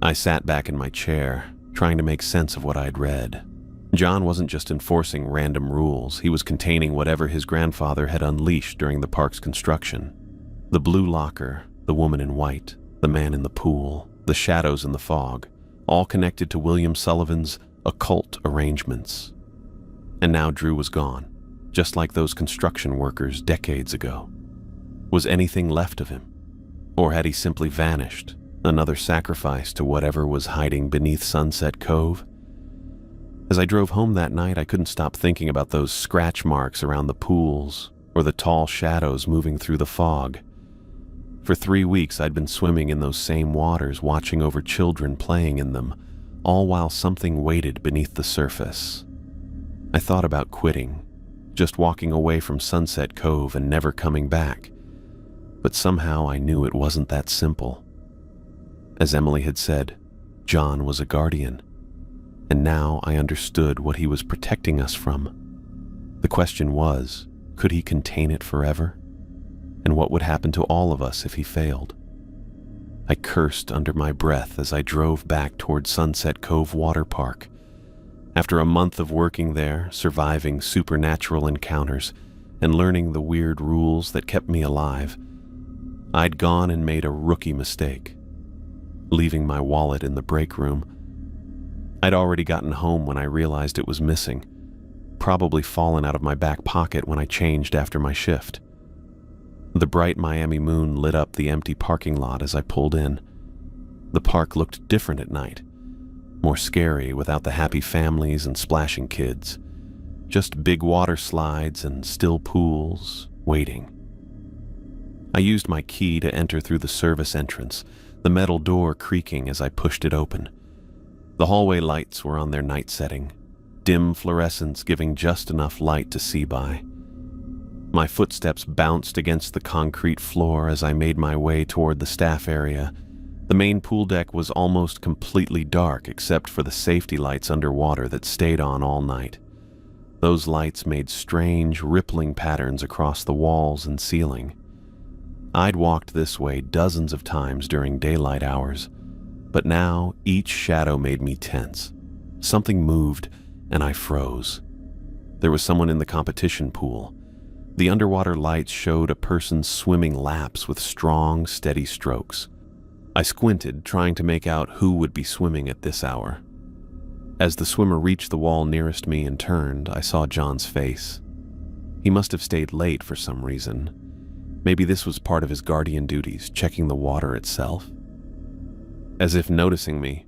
I sat back in my chair, trying to make sense of what I'd read. John wasn't just enforcing random rules, he was containing whatever his grandfather had unleashed during the park's construction. The blue locker, the woman in white, the man in the pool, the shadows in the fog, all connected to William Sullivan's occult arrangements. And now Drew was gone, just like those construction workers decades ago. Was anything left of him? Or had he simply vanished, another sacrifice to whatever was hiding beneath Sunset Cove? As I drove home that night, I couldn't stop thinking about those scratch marks around the pools, or the tall shadows moving through the fog. For 3 weeks, I'd been swimming in those same waters, watching over children playing in them, all while something waited beneath the surface. I thought about quitting, just walking away from Sunset Cove and never coming back. But somehow I knew it wasn't that simple. As Emily had said, John was a guardian, and now I understood what he was protecting us from. The question was, could he contain it forever? And what would happen to all of us if he failed? I cursed under my breath as I drove back toward Sunset Cove Water Park. After a month of working there, surviving supernatural encounters, and learning the weird rules that kept me alive, I'd gone and made a rookie mistake, leaving my wallet in the break room. I'd already gotten home when I realized it was missing, probably fallen out of my back pocket when I changed after my shift. The bright Miami moon lit up the empty parking lot as I pulled in. The park looked different at night, more scary without the happy families and splashing kids. Just big water slides and still pools, waiting. I used my key to enter through the service entrance, the metal door creaking as I pushed it open. The hallway lights were on their night setting, dim fluorescence giving just enough light to see by. My footsteps bounced against the concrete floor as I made my way toward the staff area. The main pool deck was almost completely dark except for the safety lights underwater that stayed on all night. Those lights made strange, rippling patterns across the walls and ceiling. I'd walked this way dozens of times during daylight hours, but now each shadow made me tense. Something moved, and I froze. There was someone in the competition pool. The underwater lights showed a person swimming laps with strong, steady strokes. I squinted, trying to make out who would be swimming at this hour. As the swimmer reached the wall nearest me and turned, I saw John's face. He must have stayed late for some reason. Maybe this was part of his guardian duties, checking the water itself. As if noticing me,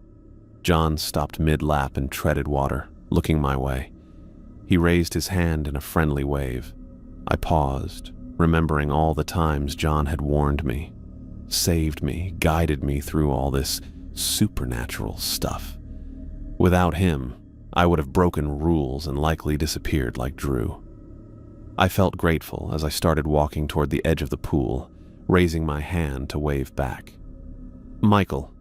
John stopped mid-lap and treaded water, looking my way. He raised his hand in a friendly wave. I paused, remembering all the times John had warned me, saved me, guided me through all this supernatural stuff. Without him, I would have broken rules and likely disappeared like Drew. I felt grateful as I started walking toward the edge of the pool, raising my hand to wave back. "Michael,"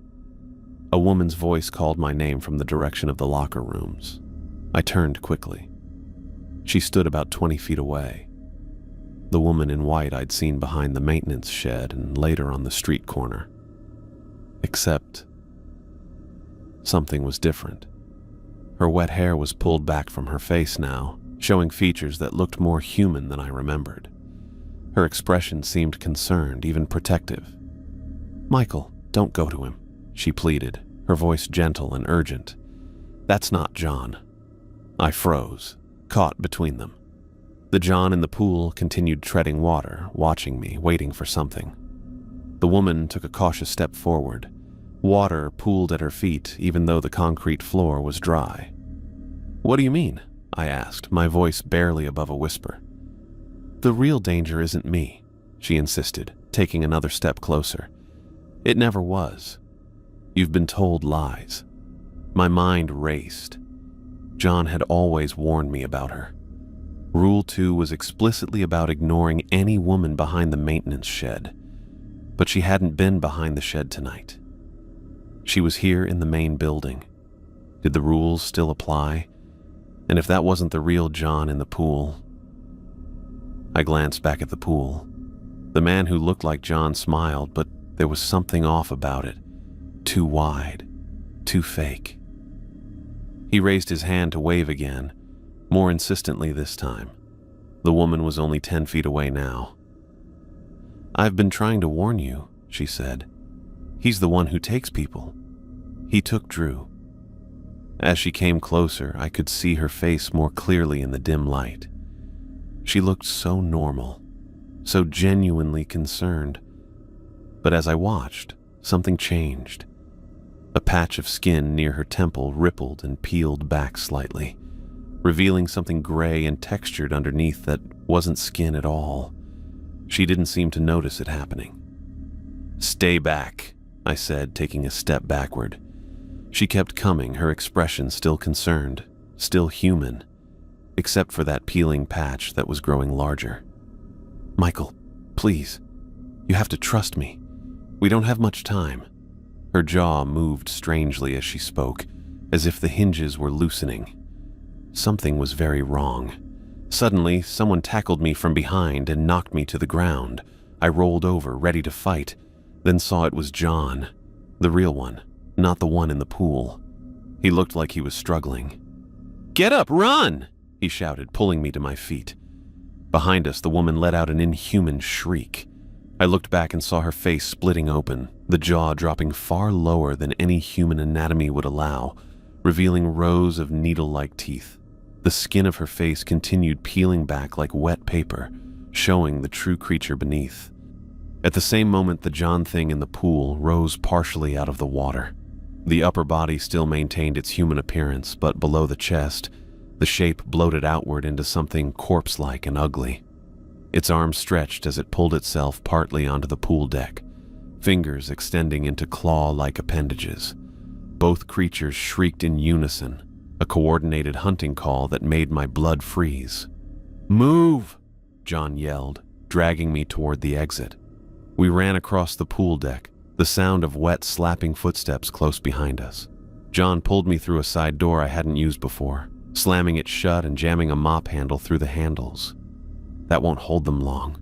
A woman's voice called my name from the direction of the locker rooms. I turned quickly. She stood about 20 feet away. The woman in white I'd seen behind the maintenance shed and later on the street corner. Except something was different. Her wet hair was pulled back from her face now, showing features that looked more human than I remembered. Her expression seemed concerned, even protective. "Michael, don't go to him," she pleaded, her voice gentle and urgent. "That's not John." I froze, caught between them. The John in the pool continued treading water, watching me, waiting for something. The woman took a cautious step forward. Water pooled at her feet, even though the concrete floor was dry. "What do you mean?" I asked, my voice barely above a whisper. "The real danger isn't me," she insisted, taking another step closer. "It never was. You've been told lies." My mind raced. John had always warned me about her. Rule 2 was explicitly about ignoring any woman behind the maintenance shed, but she hadn't been behind the shed tonight. She was here in the main building. Did the rules still apply? And if that wasn't the real John in the pool? I glanced back at the pool. The man who looked like John smiled, but there was something off about it. Too wide, too fake. He raised his hand to wave again, more insistently this time. The woman was only 10 feet away now. "I've been trying to warn you," she said. "He's the one who takes people. He took Drew." As she came closer, I could see her face more clearly in the dim light. She looked so normal, so genuinely concerned. But as I watched, something changed. A patch of skin near her temple rippled and peeled back slightly, revealing something gray and textured underneath that wasn't skin at all. She didn't seem to notice it happening. "Stay back," I said, taking a step backward. She kept coming, her expression still concerned, still human, except for that peeling patch that was growing larger. "Michael, please, you have to trust me. We don't have much time." Her jaw moved strangely as she spoke, as if the hinges were loosening. Something was very wrong. Suddenly, someone tackled me from behind and knocked me to the ground. I rolled over, ready to fight, then saw it was John, the real one, not the one in the pool. He looked like he was struggling. "Get up, run!" he shouted, pulling me to my feet. Behind us, the woman let out an inhuman shriek. I looked back and saw her face splitting open, the jaw dropping far lower than any human anatomy would allow, revealing rows of needle-like teeth. The skin of her face continued peeling back like wet paper, showing the true creature beneath. At the same moment, the John thing in the pool rose partially out of the water. The upper body still maintained its human appearance, but below the chest, the shape bloated outward into something corpse-like and ugly. Its arms stretched as it pulled itself partly onto the pool deck, fingers extending into claw-like appendages. Both creatures shrieked in unison, a coordinated hunting call that made my blood freeze. "Move!" John yelled, dragging me toward the exit. We ran across the pool deck, the sound of wet, slapping footsteps close behind us. John pulled me through a side door I hadn't used before, slamming it shut and jamming a mop handle through the handles. "That won't hold them long,"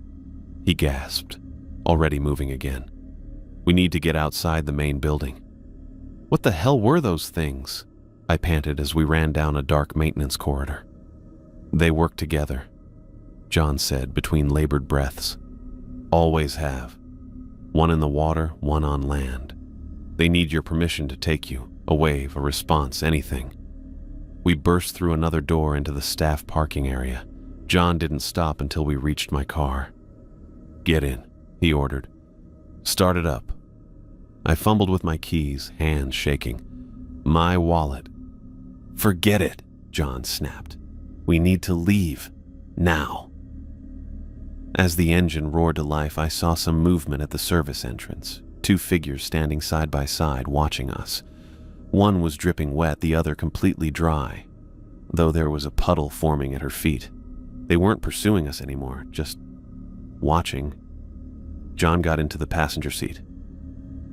he gasped, already moving again. "We need to get outside the main building." "What the hell were those things?" I panted as we ran down a dark maintenance corridor. "They work together," John said between labored breaths. "Always have. One in the water, one on land. They need your permission to take you, a wave, a response, anything." We burst through another door into the staff parking area. John didn't stop until we reached my car. "Get in," he ordered. "Start it up." I fumbled with my keys, hands shaking. "My wallet." "Forget it," John snapped. "We need to leave. Now." As the engine roared to life, I saw some movement at the service entrance. Two figures standing side by side, watching us. One was dripping wet, the other completely dry, though there was a puddle forming at her feet. They weren't pursuing us anymore, just watching. John got into the passenger seat.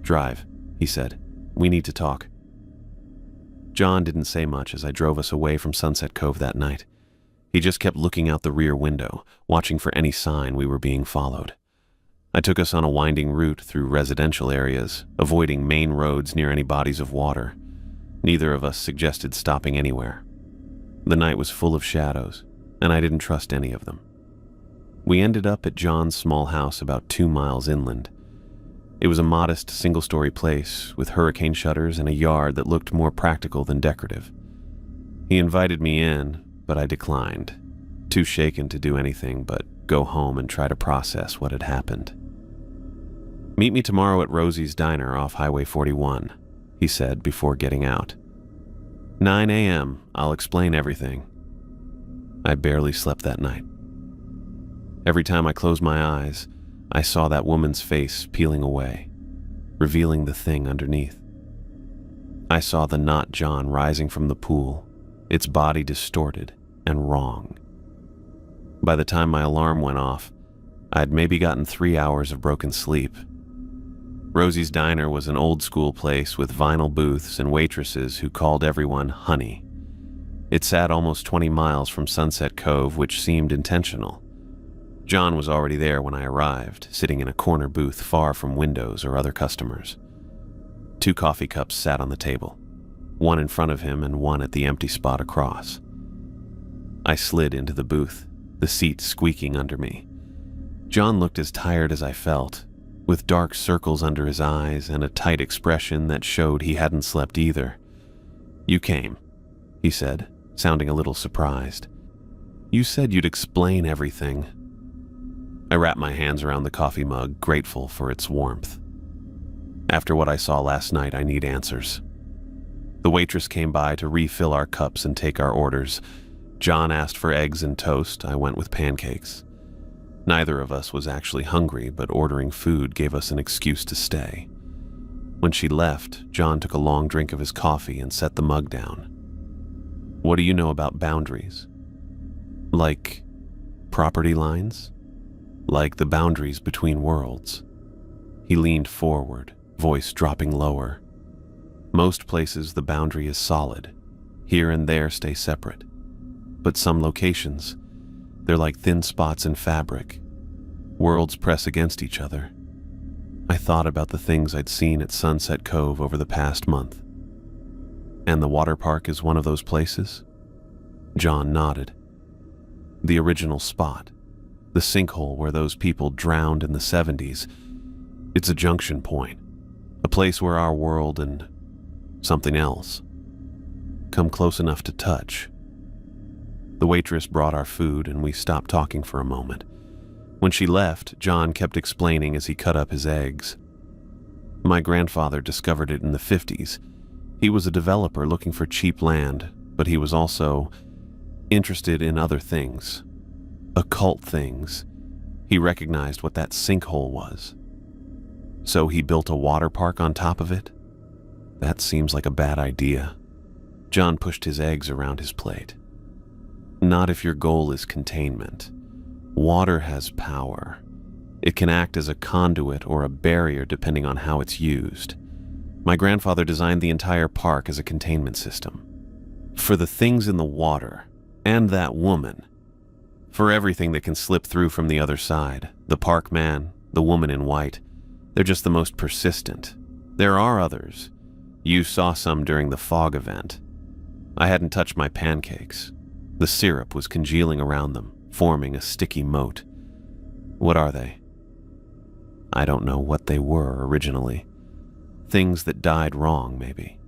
"Drive," he said. We need to talk." John didn't say much as I drove us away from Sunset Cove that night. He just kept looking out the rear window, watching for any sign we were being followed. I took us on a winding route through residential areas, avoiding main roads near any bodies of water. Neither of us suggested stopping anywhere. The night was full of shadows, and I didn't trust any of them. We ended up at John's small house about 2 miles inland. It was a modest single-story place with hurricane shutters and a yard that looked more practical than decorative. He invited me in, but I declined, too shaken to do anything but go home and try to process what had happened. "Meet me tomorrow at Rosie's Diner off Highway 41, he said before getting out. 9 a.m., I'll explain everything." I barely slept that night. Every time I closed my eyes, I saw that woman's face peeling away, revealing the thing underneath. I saw the not John rising from the pool, its body distorted and wrong. By the time my alarm went off, I'd maybe gotten 3 hours of broken sleep. Rosie's Diner was an old-school place with vinyl booths and waitresses who called everyone honey. It sat almost 20 miles from Sunset Cove, which seemed intentional. John was already there when I arrived, sitting in a corner booth far from windows or other customers. 2 coffee cups sat on the table, one in front of him and one at the empty spot across. I slid into the booth, the seat squeaking under me. John looked as tired as I felt, with dark circles under his eyes and a tight expression that showed he hadn't slept either. "You came," he said, sounding a little surprised. "You said you'd explain everything." I wrapped my hands around the coffee mug, grateful for its warmth. "After what I saw last night, I need answers." The waitress came by to refill our cups and take our orders. John asked for eggs and toast. I went with pancakes. Neither of us was actually hungry, but ordering food gave us an excuse to stay. When she left, John took a long drink of his coffee and set the mug down. "What do you know about boundaries?" "Like property lines? Like the boundaries between worlds?" He leaned forward, voice dropping lower. "Most places the boundary is solid. Here and there stay separate. But some locations, they're like thin spots in fabric. Worlds press against each other." I thought about the things I'd seen at Sunset Cove over the past month. "And the water park is one of those places?" John nodded. "The original spot. The sinkhole where those people drowned in the 70s. It's a junction point. A place where our world and something else come close enough to touch." The waitress brought our food and we stopped talking for a moment. When she left, John kept explaining as he cut up his eggs. "My grandfather discovered it in the 50s. He was a developer looking for cheap land, but he was also interested in other things. Occult things. He recognized what that sinkhole was. So he built a water park on top of it? That seems like a bad idea." John pushed his eggs around his plate. "Not if your goal is containment. Water has power. It can act as a conduit or a barrier depending on how it's used. My grandfather designed the entire park as a containment system. For the things in the water, and that woman. For everything that can slip through from the other side. The park man, the woman in white. They're just the most persistent. There are others. You saw some during the fog event. I hadn't touched my pancakes. The syrup was congealing around them, forming a sticky moat. What are they?" "I don't know what they were originally. Things that died wrong, maybe.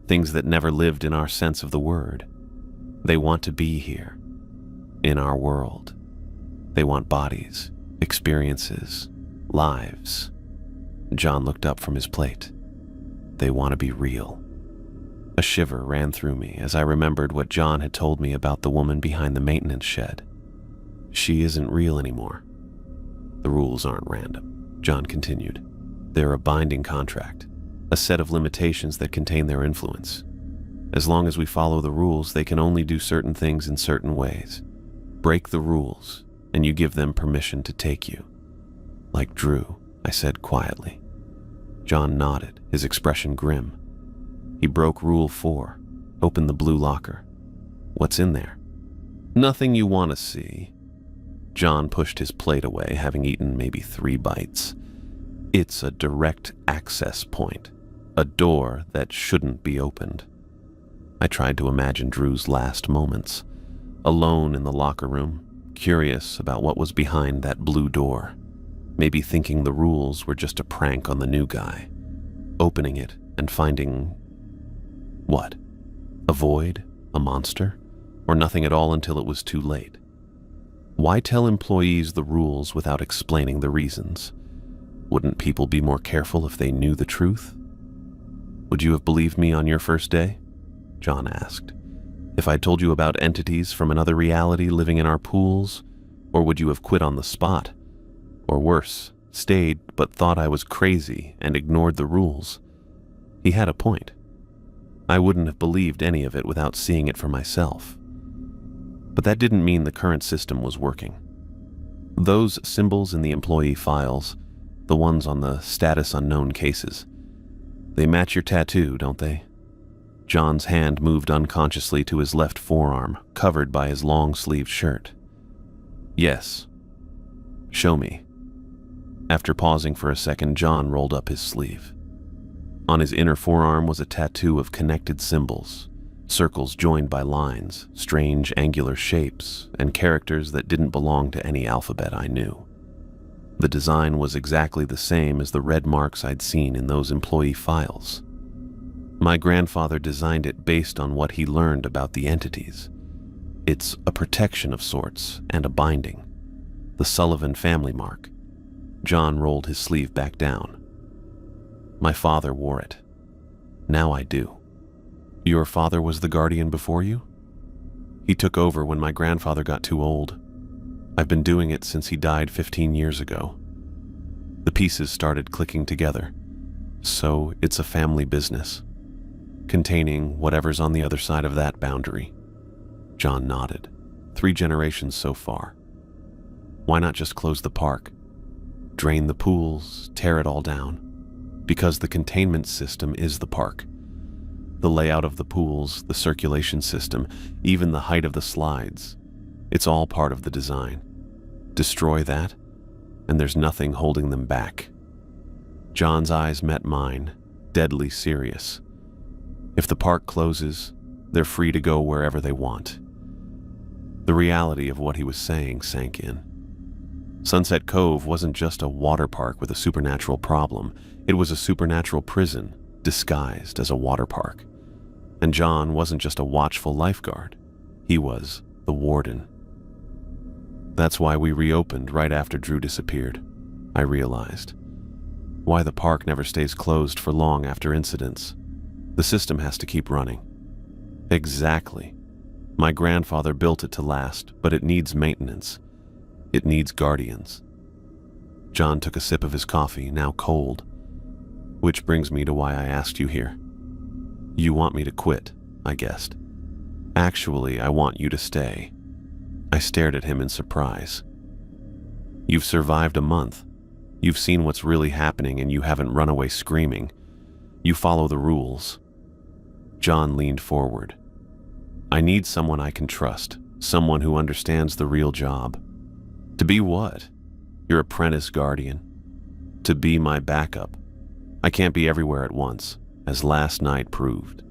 Things that never lived in our sense of the word. They want to be here. In our world. They want bodies, experiences, lives." John looked up from his plate. "They want to be real." A shiver ran through me as I remembered what John had told me about the woman behind the maintenance shed. She isn't real anymore. "The rules aren't random," John continued. "They're a binding contract, a set of limitations that contain their influence. As long as we follow the rules, they can only do certain things in certain ways. Break the rules, and you give them permission to take you." "Like Drew," I said quietly. John nodded, his expression grim. He broke Rule 4. Open the blue locker. What's in there? Nothing you want to see. John pushed his plate away, having eaten maybe 3 bites. It's a direct access point. A door that shouldn't be opened. I tried to imagine Drew's last moments. Alone in the locker room, curious about what was behind that blue door. Maybe thinking the rules were just a prank on the new guy. Opening it and finding... what? A void? A monster? Or nothing at all until it was too late? Why tell employees the rules without explaining the reasons? Wouldn't people be more careful if they knew the truth? Would you have believed me on your first day? John asked. If I told you about entities from another reality living in our pools? Or would you have quit on the spot? Or worse, stayed but thought I was crazy and ignored the rules? He had a point. I wouldn't have believed any of it without seeing it for myself. But that didn't mean the current system was working. Those symbols in the employee files, the ones on the status unknown cases, they match your tattoo, don't they? John's hand moved unconsciously to his left forearm, covered by his long-sleeved shirt. Yes. Show me. After pausing for a second, John rolled up his sleeve. On his inner forearm was a tattoo of connected symbols, circles joined by lines, strange angular shapes, and characters that didn't belong to any alphabet I knew. The design was exactly the same as the red marks I'd seen in those employee files. My grandfather designed it based on what he learned about the entities. It's a protection of sorts and a binding. The Sullivan family mark. John rolled his sleeve back down. My father wore it. Now I do. Your father was the guardian before you? He took over when my grandfather got too old. I've been doing it since he died 15 years ago. The pieces started clicking together. So it's a family business, containing whatever's on the other side of that boundary. John nodded. 3 generations so far. Why not just close the park? Drain the pools, tear it all down? Because the containment system is the park. The layout of the pools, the circulation system, even the height of the slides. It's all part of the design. Destroy that, and there's nothing holding them back. John's eyes met mine, deadly serious. If the park closes, they're free to go wherever they want. The reality of what he was saying sank in. Sunset Cove wasn't just a water park with a supernatural problem. It was a supernatural prison, disguised as a water park. And John wasn't just a watchful lifeguard. He was the warden. That's why we reopened right after Drew disappeared, I realized. Why the park never stays closed for long after incidents. The system has to keep running. Exactly. My grandfather built it to last, but it needs maintenance. It needs guardians. John took a sip of his coffee, now cold. Which brings me to why I asked you here. You want me to quit, I guessed. Actually, I want you to stay. I stared at him in surprise. You've survived a month. You've seen what's really happening and you haven't run away screaming. You follow the rules. John leaned forward. I need someone I can trust, someone who understands the real job. To be what? Your apprentice guardian? To be my backup. I can't be everywhere at once, as last night proved.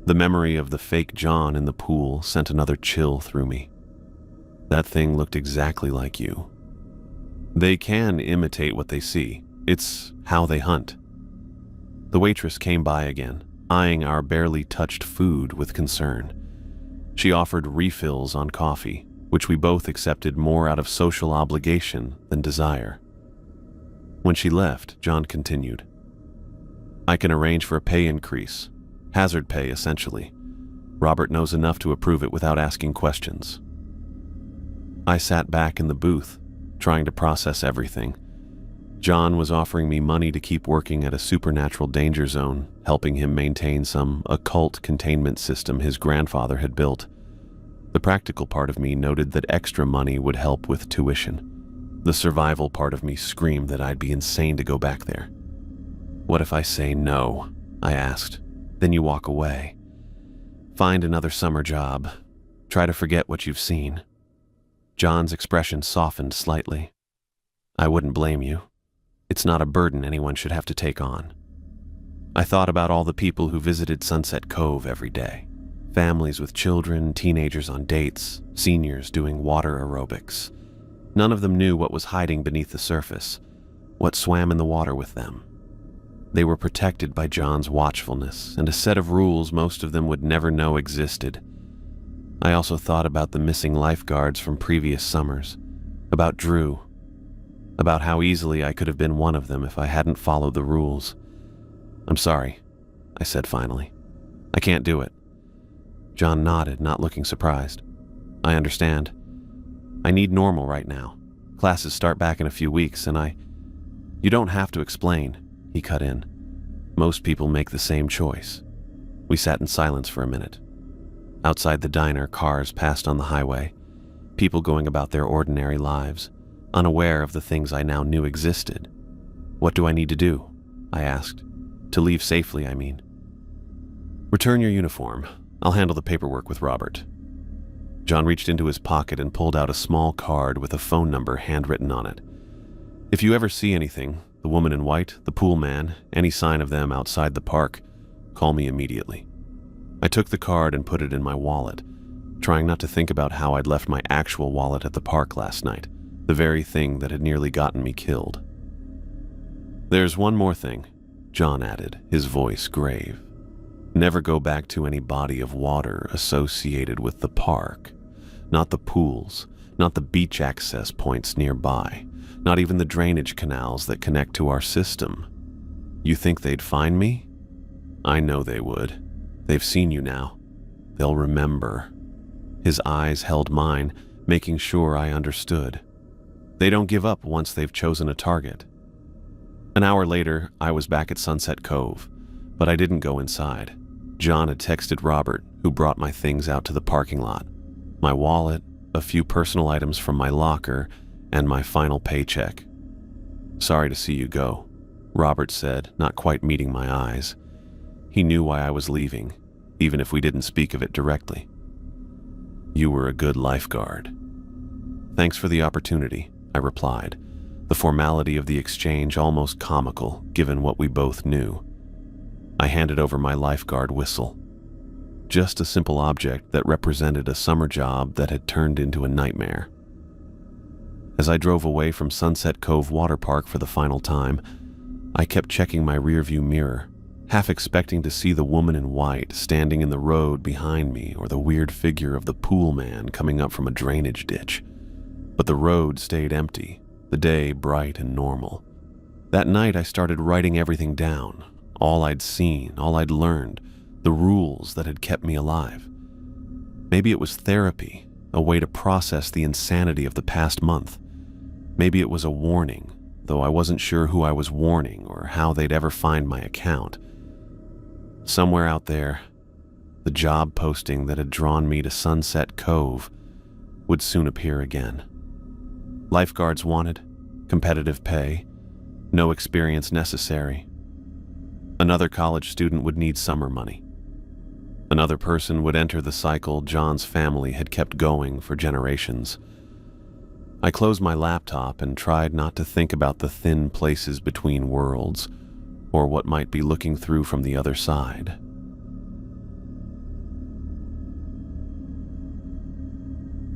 The memory of the fake John in the pool sent another chill through me. That thing looked exactly like you. They can imitate what they see. It's how they hunt. The waitress came by again, eyeing our barely touched food with concern. She offered refills on coffee, which we both accepted more out of social obligation than desire. When she left, John continued. I can arrange for a pay increase. Hazard pay, essentially. Robert knows enough to approve it without asking questions. I sat back in the booth, trying to process everything. John was offering me money to keep working at a supernatural danger zone, helping him maintain some occult containment system his grandfather had built. The practical part of me noted that extra money would help with tuition. The survival part of me screamed that I'd be insane to go back there. What if I say no? I asked. Then you walk away. Find another summer job. Try to forget what you've seen. John's expression softened slightly. I wouldn't blame you. It's not a burden anyone should have to take on. I thought about all the people who visited Sunset Cove every day. Families with children, teenagers on dates, seniors doing water aerobics. None of them knew what was hiding beneath the surface, what swam in the water with them. They were protected by John's watchfulness and a set of rules most of them would never know existed. I also thought about the missing lifeguards from previous summers, about Drew, about how easily I could have been one of them if I hadn't followed the rules. I'm sorry, I said finally. I can't do it. John nodded, not looking surprised. I understand. I need normal right now. Classes start back in a few weeks, and You don't have to explain, he cut in. Most people make the same choice. We sat in silence for a minute. Outside the diner, cars passed on the highway, people going about their ordinary lives, unaware of the things I now knew existed. What do I need to do? I asked. To leave safely, I mean. Return your uniform. I'll handle the paperwork with Robert. John reached into his pocket and pulled out a small card with a phone number handwritten on it. If you ever see anything, the woman in white, the pool man, any sign of them outside the park, call me immediately. I took the card and put it in my wallet, trying not to think about how I'd left my actual wallet at the park last night, the very thing that had nearly gotten me killed. There's one more thing, John added, his voice grave. Never go back to any body of water associated with the park. Not the pools, not the beach access points nearby, not even the drainage canals that connect to our system. You think they'd find me? I know they would. They've seen you now. They'll remember. His eyes held mine, making sure I understood. They don't give up once they've chosen a target. An hour later, I was back at Sunset Cove, but I didn't go inside. John had texted Robert, who brought my things out to the parking lot. My wallet, a few personal items from my locker, and my final paycheck. Sorry to see you go, Robert said, not quite meeting my eyes. He knew why I was leaving, even if we didn't speak of it directly. You were a good lifeguard. Thanks for the opportunity, I replied, the formality of the exchange almost comical given what we both knew. I handed over my lifeguard whistle. Just a simple object that represented a summer job that had turned into a nightmare. As I drove away from Sunset Cove Water Park for the final time, I kept checking my rearview mirror, half expecting to see the woman in white standing in the road behind me or the weird figure of the pool man coming up from a drainage ditch. But the road stayed empty, the day bright and normal. That night I started writing everything down, all I'd seen, all I'd learned, the rules that had kept me alive. Maybe it was therapy, a way to process the insanity of the past month. Maybe it was a warning, though I wasn't sure who I was warning or how they'd ever find my account. Somewhere out there, the job posting that had drawn me to Sunset Cove would soon appear again. Lifeguards wanted, competitive pay, no experience necessary. Another college student would need summer money. Another person would enter the cycle John's family had kept going for generations. I closed my laptop and tried not to think about the thin places between worlds, or what might be looking through from the other side.